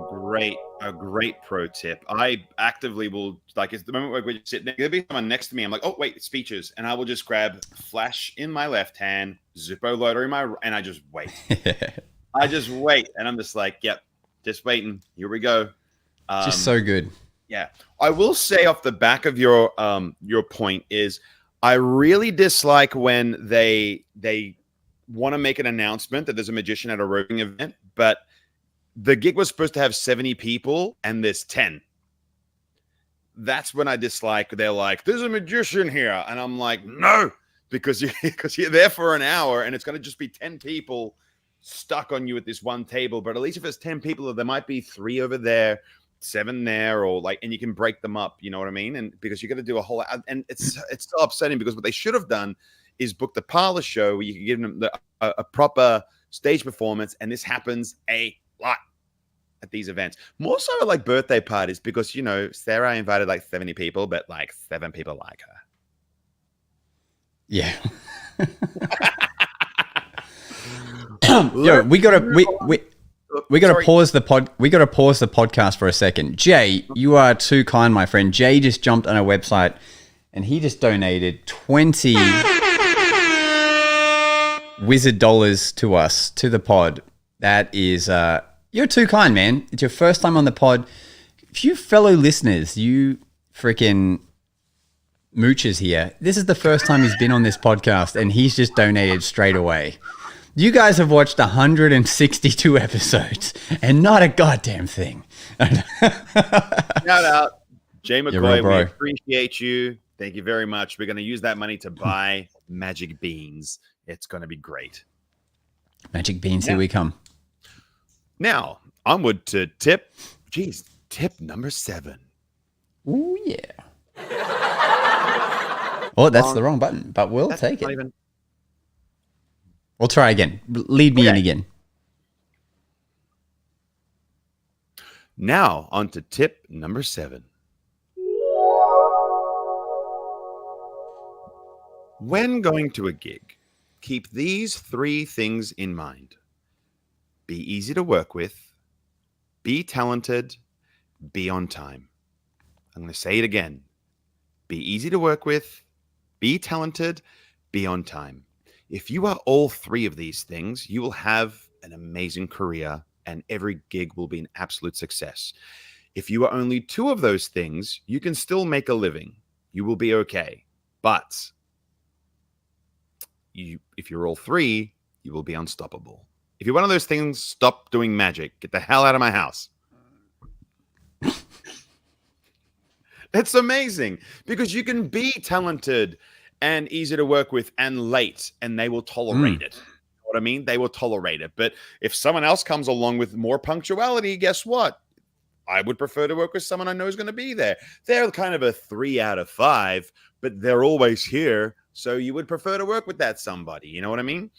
great pro tip. I actively will, like, it's the moment where we sit there, there'll be someone next to me. I'm like, oh wait, it's speeches, and I will just grab flash in my left hand, Zippo loader in my, and I just wait. I just wait, and I'm just like, yep, just waiting. Here we go. Just so good. Yeah, I will say off the back of your point is, I really dislike when they want to make an announcement that there's a magician at a roving event, but the gig was supposed to have 70 people and there's 10. That's when I dislike. They're like, "There's a magician here," and I'm like, "No," because you're there for an hour and it's going to just be 10 people stuck on you at this one table. But at least if it's 10 people, there might be 3 over there, 7 there, or like, and you can break them up. You know what I mean? And because you got to do a whole, and it's so upsetting because what they should have done is book the parlor show where you can give them a proper stage performance, and this happens a lot at these events. More so at like birthday parties because, you know, Sarah invited like 70 people, but like 7 people like her. Yeah. Yo, we gotta pause the podcast for a second. Jay, you are too kind, my friend. Jay just jumped on our website and he just donated 20 wizard dollars to us, to the pod. That is you're too kind, man. It's your first time on the pod. If you fellow listeners, you freaking moochers here, this is the first time he's been on this podcast and he's just donated straight away. You guys have watched 162 episodes and not a goddamn thing. Shout out, Jay real McCoy. bro. We appreciate you. Thank you very much. We're going to use that money to buy magic beans. It's going to be great. Magic beans, here we come. Now, onward to tip number 7. Ooh, yeah. Oh, that's the wrong button, but we'll take it. We'll try again. Lead me in again. Now, on to tip number 7. When going to a gig, keep these 3 things in mind. Be easy to work with, be talented, be on time. I'm going to say it again. Be easy to work with, be talented, be on time. If you are all 3 of these things, you will have an amazing career and every gig will be an absolute success. If you are only 2 of those things, you can still make a living. You will be okay. But if you're all 3, you will be unstoppable. If you're one of those things, stop doing magic. Get the hell out of my house. It's amazing because you can be talented and easy to work with and late, and they will tolerate it. You know what I mean? They will tolerate it. But if someone else comes along with more punctuality, guess what? I would prefer to work with someone I know is going to be there. They're kind of a 3 out of 5, but they're always here. So you would prefer to work with that somebody. You know what I mean?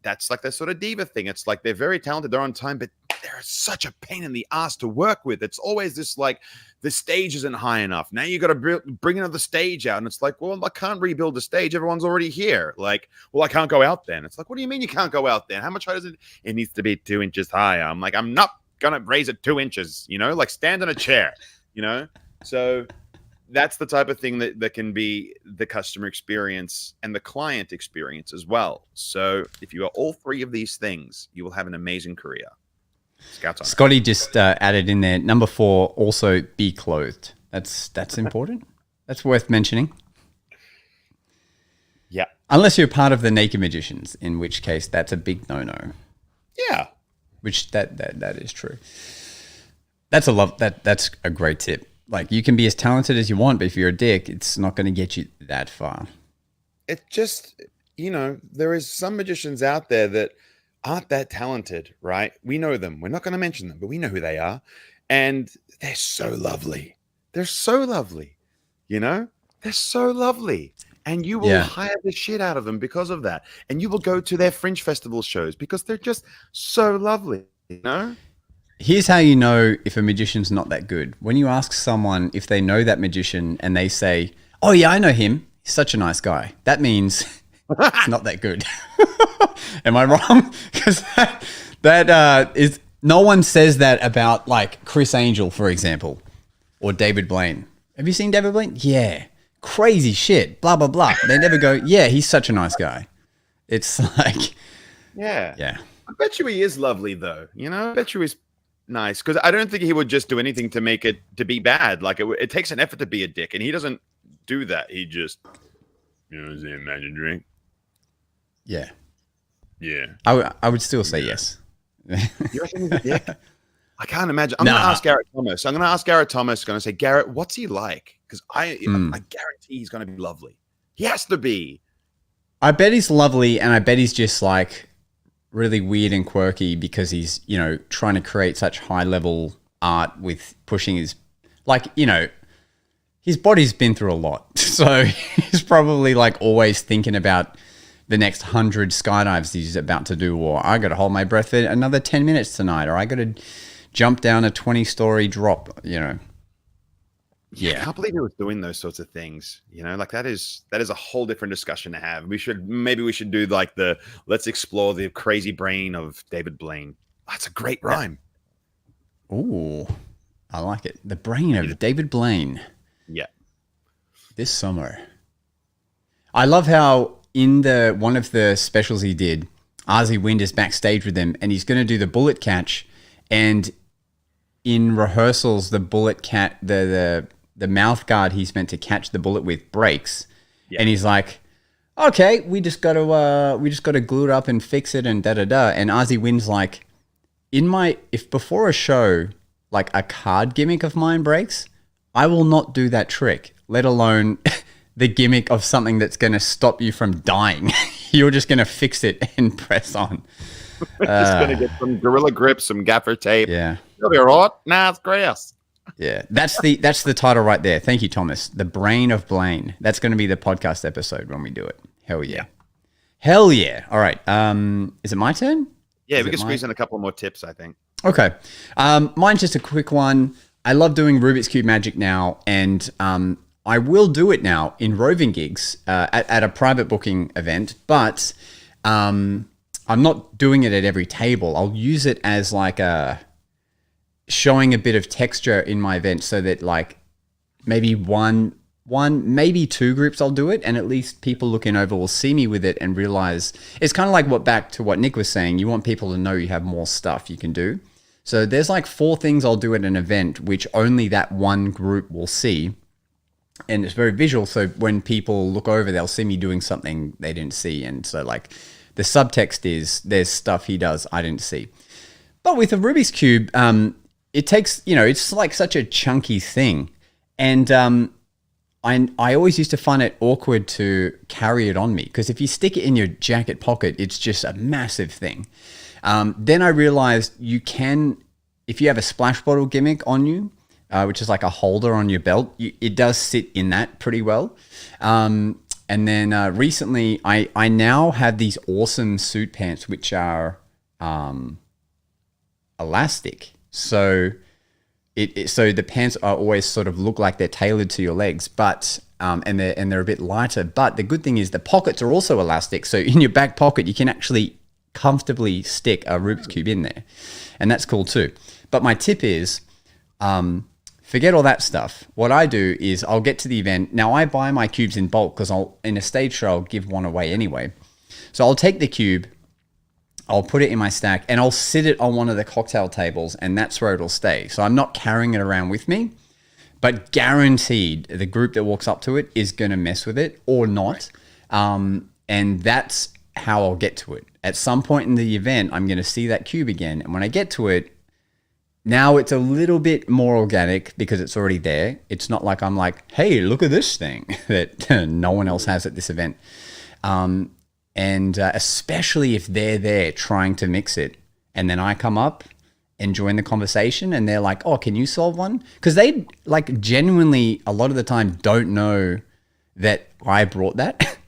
That's like the sort of diva thing. It's like they're very talented, they're on time, but they're such a pain in the ass to work with. It's always this like, the stage isn't high enough. Now you got to bring another stage out. And it's like, well, I can't rebuild the stage. Everyone's already here. Like, well, I can't go out then. It's like, what do you mean you can't go out then? How much higher is it? It needs to be 2 inches higher. I'm like, I'm not going to raise it 2 inches, you know, like stand in a chair, you know? So that's the type of thing that can be the customer experience and the client experience as well. So if you are all 3 of these things, you will have an amazing career. Scouts on Scotty just added in there, number 4, also be clothed. That's important. That's worth mentioning. Yeah. Unless you're part of the naked magicians, in which case that's a big no-no. Yeah. Which that is true. That's a great tip. Like, you can be as talented as you want, but if you're a dick, it's not going to get you that far. It just, you know, there is some magicians out there that aren't that talented, right? We know them. We're not going to mention them, but we know who they are. And they're so lovely. They're so lovely. You know? They're so lovely. And you will hire the shit out of them because of that. And you will go to their Fringe Festival shows because they're just so lovely, you know? Here's how you know if a magician's not that good. When you ask someone if they know that magician and they say, oh yeah, I know him. He's such a nice guy. That means it's not that good. Am I wrong? Because that is, no one says that about like Chris Angel, for example, or David Blaine. Have you seen David Blaine? Yeah. Crazy shit. Blah, blah, blah. They never go, yeah, he's such a nice guy. It's like, yeah. I bet you he is lovely though. You know, I bet you he's nice because I don't think he would just do anything to make it to be bad. Like it takes an effort to be a dick, and he doesn't do that. He just, you know, imagine drink. Yeah. I would still say yes. You reckon he's a dick? I can't imagine. I'm going to ask Garrett Thomas. I'm going to ask Garrett Thomas. Going to say, Garrett, what's he like? Because I guarantee he's going to be lovely. He has to be. I bet he's lovely, and I bet he's just like really weird and quirky because he's, you know, trying to create such high level art with pushing his, like, you know, his body's been through a lot. So he's probably like always thinking about the next 100 skydives he's about to do, or I got to hold my breath for another 10 minutes tonight, or I got to jump down a 20-story drop, you know. Yeah. I can't believe he was doing those sorts of things. You know, like that is a whole different discussion to have. Maybe we should do like let's explore the crazy brain of David Blaine. That's a great rhyme. Ooh, I like it. The brain of David Blaine. Yeah. This summer. I love how in one of the specials he did, Ozzy Wind is backstage with him and he's going to do the bullet catch, and in rehearsals the bullet the mouth guard he's meant to catch the bullet with breaks. Yeah. And he's like, okay, we just gotta glue it up and fix it and da da da. And Ozzy wins like if before a show like a card gimmick of mine breaks, I will not do that trick, let alone the gimmick of something that's going to stop you from dying. You're just going to fix it and press on. Just gonna get some Gorilla Grip, some gaffer tape. Yeah. You'll be all right. Nah, it's grass. Yeah. That's the title right there. Thank you, Thomas. The Brain of Blaine. That's going to be the podcast episode when we do it. Hell yeah. Hell yeah. All right. Is it my turn? Yeah, we can squeeze in a couple more tips, I think. Okay. Mine's just a quick one. I love doing Rubik's Cube Magic now, and I will do it now in roving gigs at a private booking event, but I'm not doing it at every table. I'll use it as like showing a bit of texture in my event so that like maybe one, maybe two groups I'll do it, and at least people looking over will see me with it and realize it's kind of like back to what Nick was saying. You want people to know you have more stuff you can do. So there's like 4 things I'll do at an event, which only that one group will see. And it's very visual. So when people look over, they'll see me doing something they didn't see. And so like the subtext is there's stuff he does I didn't see. But with a Rubik's Cube, it takes, it's like such a chunky thing. And I always used to find it awkward to carry it on me, because if you stick it in your jacket pocket, it's just a massive thing. Then I realized you can, if you have a splash bottle gimmick on you, which is like a holder on your belt, it does sit in that pretty well. And then recently, I now have these awesome suit pants, which are elastic. So so the pants are always sort of look like they're tailored to your legs, but and they're a bit lighter. But the good thing is the pockets are also elastic. So in your back pocket, you can actually comfortably stick a Rubik's Cube in there, and that's cool too. But my tip is, forget all that stuff. What I do is I'll get to the event. Now I buy my cubes in bulk because in a stage show I'll give one away anyway. So I'll take the cube, I'll put it in my stack, and I'll sit it on one of the cocktail tables, and that's where it'll stay. So I'm not carrying it around with me, but guaranteed the group that walks up to it is going to mess with it or not. And that's how I'll get to it. At some point in the event, I'm going to see that cube again. And when I get to it, now it's a little bit more organic because it's already there. It's not like I'm like, hey, look at this thing that no one else has at this event. And especially if they're there trying to mix it, and then I come up and join the conversation, and they're like, oh, can you solve one? Because they like genuinely a lot of the time don't know that I brought that.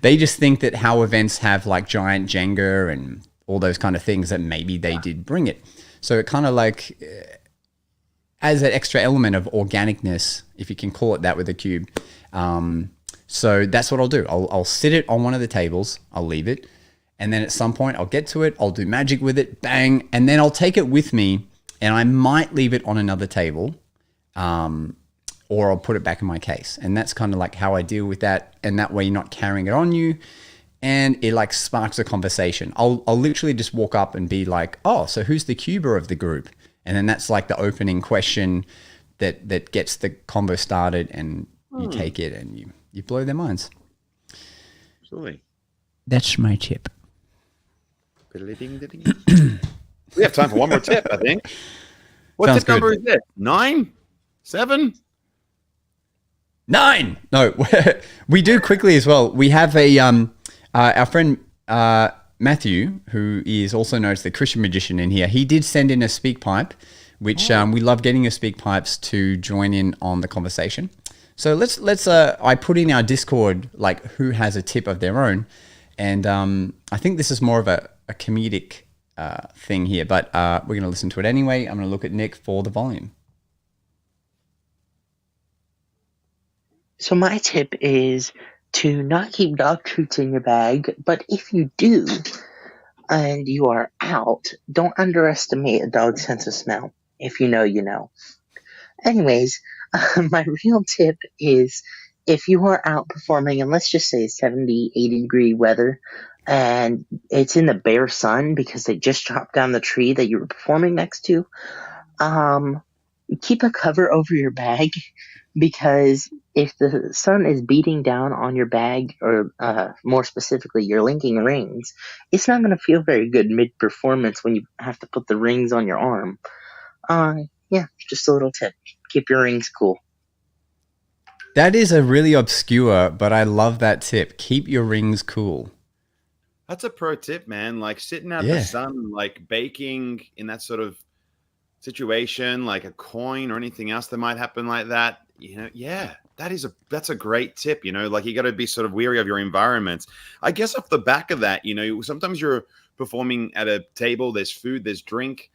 They just think that how events have like giant Jenga and all those kind of things, that maybe they did bring it. So it kind of like adds that extra element of organicness, if you can call it that, with a cube. So that's what I'll do. I'll sit it on one of the tables, I'll leave it, and then at some point I'll get to it, I'll do magic with it, bang, and then I'll take it with me, and I might leave it on another table, or I'll put it back in my case. And that's kind of like how I deal with that, and that way you're not carrying it on you, and it like sparks a conversation. I'll literally just walk up and be like, oh, so who's the cuber of the group? And then that's like the opening question that gets the combo started, and you take it and you blow their minds. Absolutely. That's my tip. We have time for one more tip, I think. What Sounds tip number good. is this? 9? 7? 9. No, we do quickly as well. We have our friend Matthew, who is also known as the Christian Magician in here. He did send in a speak pipe, which we love getting your speak pipes to join in on the conversation. So let's I put in our Discord like who has a tip of their own, and I think this is more of a comedic thing here, but we're gonna listen to it anyway. I'm gonna look at Nick for the volume. So my tip is to not keep dog treats in your bag, but if you do and you are out, don't underestimate a dog's sense of smell. If you know, you know. Anyways, my real tip is if you are out performing, and let's just say 70, 80 degree weather, and it's in the bare sun because they just chopped down the tree that you were performing next to, Keep a cover over your bag because if the sun is beating down on your bag, or more specifically your linking rings, it's not going to feel very good mid performance when you have to put the rings on your arm. Yeah, just a little tip. Keep your rings cool. That is a really obscure, but I love that tip. Keep your rings cool. That's a pro tip, man. Like sitting out the Yeah. sun, like baking in that sort of situation, like a coin or anything else that might happen like that. Yeah, that's a great tip. Like you got to be sort of weary of your environments. I guess off the back of that, sometimes you're performing at a table. There's food, there's drink.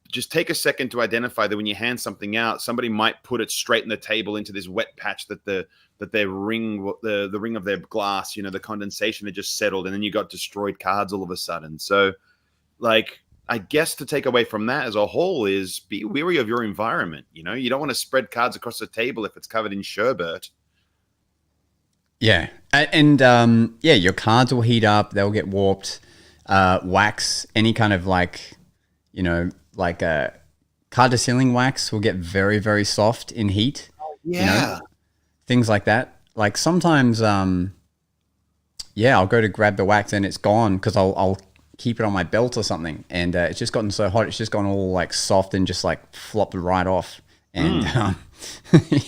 Just take a second to identify that when you hand something out, somebody might put it straight in the table into this wet patch that their ring, the ring of their glass, the condensation had just settled, and then you got destroyed cards all of a sudden. So, like, I guess to take away from that as a whole is be wary of your environment. You don't want to spread cards across the table if it's covered in sherbet. Yeah. And yeah, your cards will heat up. They'll get warped. Wax, any kind of like card to ceiling wax will get very, very soft in heat. Yeah. Things like that. Like sometimes, yeah, I'll go to grab the wax and it's gone because I'll keep it on my belt or something, and it's just gotten so hot, it's just gone all like soft and just like flopped right off. And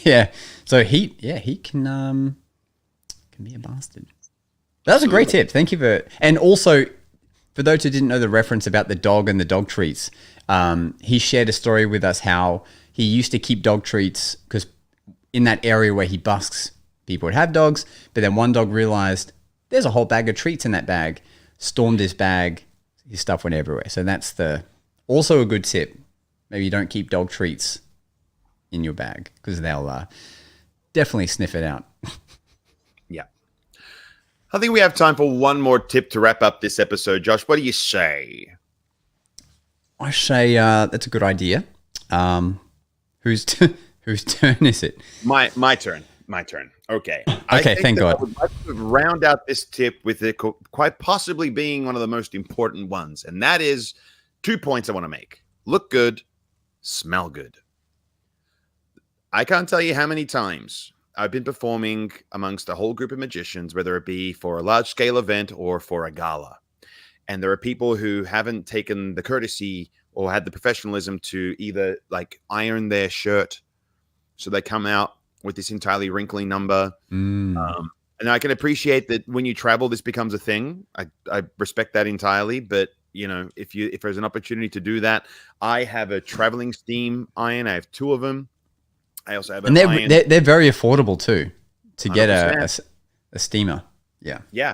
yeah, so heat can be a bastard. That was a great tip. Thank you and also for those who didn't know the reference about the dog and the dog treats, he shared a story with us how he used to keep dog treats because in that area where he busks, people would have dogs, but then one dog realized there's a whole bag of treats in that bag, stormed his bag, his stuff went everywhere. So that's also a good tip. Maybe you don't keep dog treats in your bag because they'll definitely sniff it out. Yeah. I think we have time for one more tip to wrap up this episode. Josh, what do you say? I say that's a good idea. Whose turn is it? My turn. Okay. Okay, thank God. I would like to round out this tip with it quite possibly being one of the most important ones, and that is 2 points I want to make. Look good, smell good. I can't tell you how many times I've been performing amongst a whole group of magicians, whether it be for a large-scale event or for a gala. And there are people who haven't taken the courtesy or had the professionalism to either like iron their shirt, so they come out with this entirely wrinkly number. And I can appreciate that when you travel, this becomes a thing. I respect that entirely. But if there's an opportunity to do that, I have a traveling steam iron. I have 2 of them. I also have and they're very affordable too to get a steamer. Yeah. Yeah.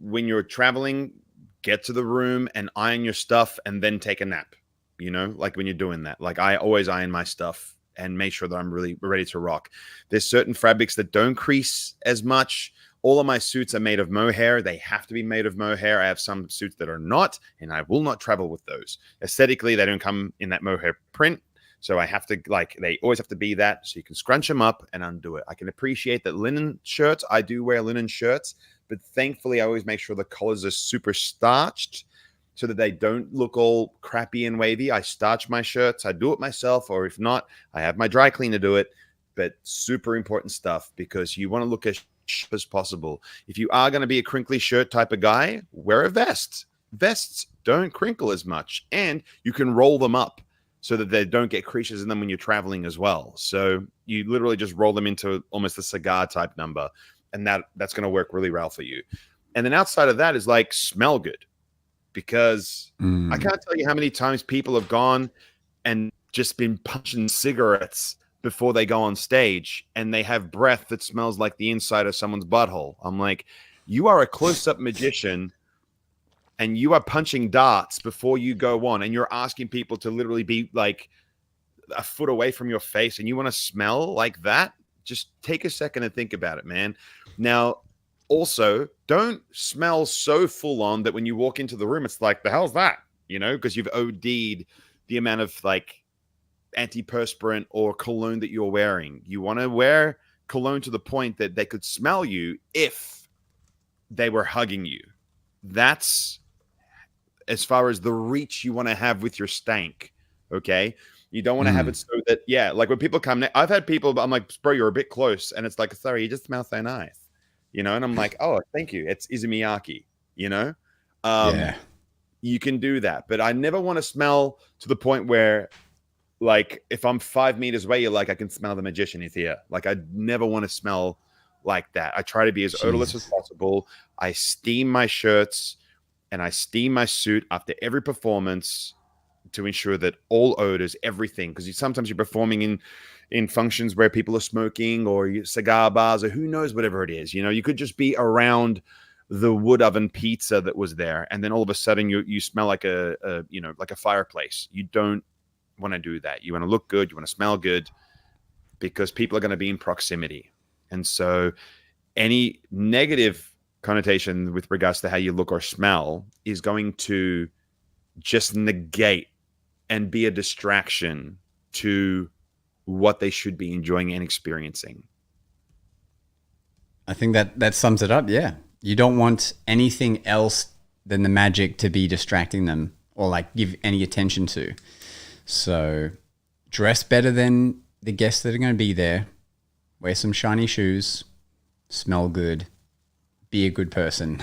When you're traveling, get to the room and iron your stuff and then take a nap, like when you're doing that. Like I always iron my stuff and make sure that I'm really ready to rock. There's certain fabrics that don't crease as much. All of my suits are made of mohair. They have to be made of mohair. I have some suits that are not, and I will not travel with those. Aesthetically, they don't come in that mohair print. So I have to they always have to be that, so you can scrunch them up and undo it. I can appreciate that linen shirts, I do wear linen shirts, but thankfully I always make sure the collars are super starched so that they don't look all crappy and wavy. I starch my shirts. I do it myself, or if not, I have my dry cleaner do it. But super important stuff because you want to look as sharp as possible. If you are going to be a crinkly shirt type of guy, wear a vest. Vests don't crinkle as much, and you can roll them up so that they don't get creases in them when you're traveling as well. So you literally just roll them into almost a cigar type number, and that's going to work really well for you. And then outside of that is like smell good, because I can't tell you how many times people have gone and just been punching cigarettes before they go on stage, and they have breath that smells like the inside of someone's butthole. I'm like, you are a close-up magician, and you are punching darts before you go on, and you're asking people to literally be like a foot away from your face, and you want to smell like that? Just take a second and think about it, man. Now, also, don't smell so full on that when you walk into the room, it's like, the hell's that? Because you've OD'd the amount of like antiperspirant or cologne that you're wearing. You want to wear cologne to the point that they could smell you if they were hugging you. That's as far as the reach you want to have with your stank. Okay. You don't want to have it so that, like when people come, I've had people, but I'm like, bro, you're a bit close. And it's like, sorry, you just smell so nice, And I'm like, oh, thank you. It's izumiyaki, You can do that. But I never want to smell to the point where, like, if I'm 5 meters away, you're like, I can smell the magician is here. Like, I never want to smell like that. I try to be as odorless as possible. I steam my shirts and I steam my suit after every performance to ensure that all odors, everything, because sometimes you're performing in functions where people are smoking or cigar bars or who knows, whatever it is. You could just be around the wood oven pizza that was there, and then all of a sudden you smell like like a fireplace. You don't want to do that. You want to look good. You want to smell good, because people are going to be in proximity. And so any negative connotation with regards to how you look or smell is going to just negate and be a distraction to what they should be enjoying and experiencing. I think that sums it up. Yeah. You don't want anything else than the magic to be distracting them or like give any attention to. So dress better than the guests that are going to be there. Wear some shiny shoes. Smell good. Be a good person.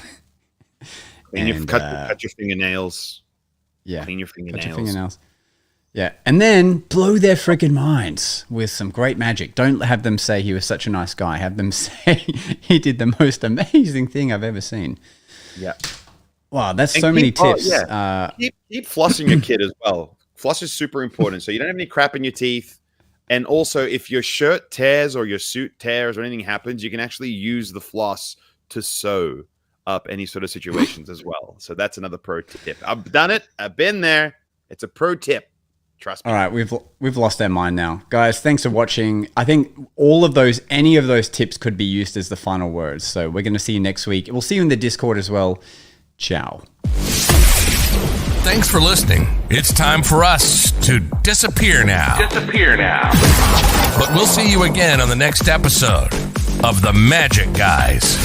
Cut your fingernails. Yeah. Clean your fingernails. Cut your fingernails. Yeah. And then blow their freaking minds with some great magic. Don't have them say he was such a nice guy. Have them say he did the most amazing thing I've ever seen. Yeah. Wow, that's so many tips. Keep flossing your kid as well. Floss is super important. So you don't have any crap in your teeth. And also, if your shirt tears or your suit tears or anything happens, you can actually use the floss to sew up any sort of situations as well. So that's another pro tip. I've done it. I've been there. It's a pro tip. Trust me. All right, we've lost our mind now. Guys, thanks for watching. I think any of those tips could be used as the final words. So we're going to see you next week. We'll see you in the Discord as well. Ciao. Thanks for listening. It's time for us to disappear now. But we'll see you again on the next episode of The Magic Guys.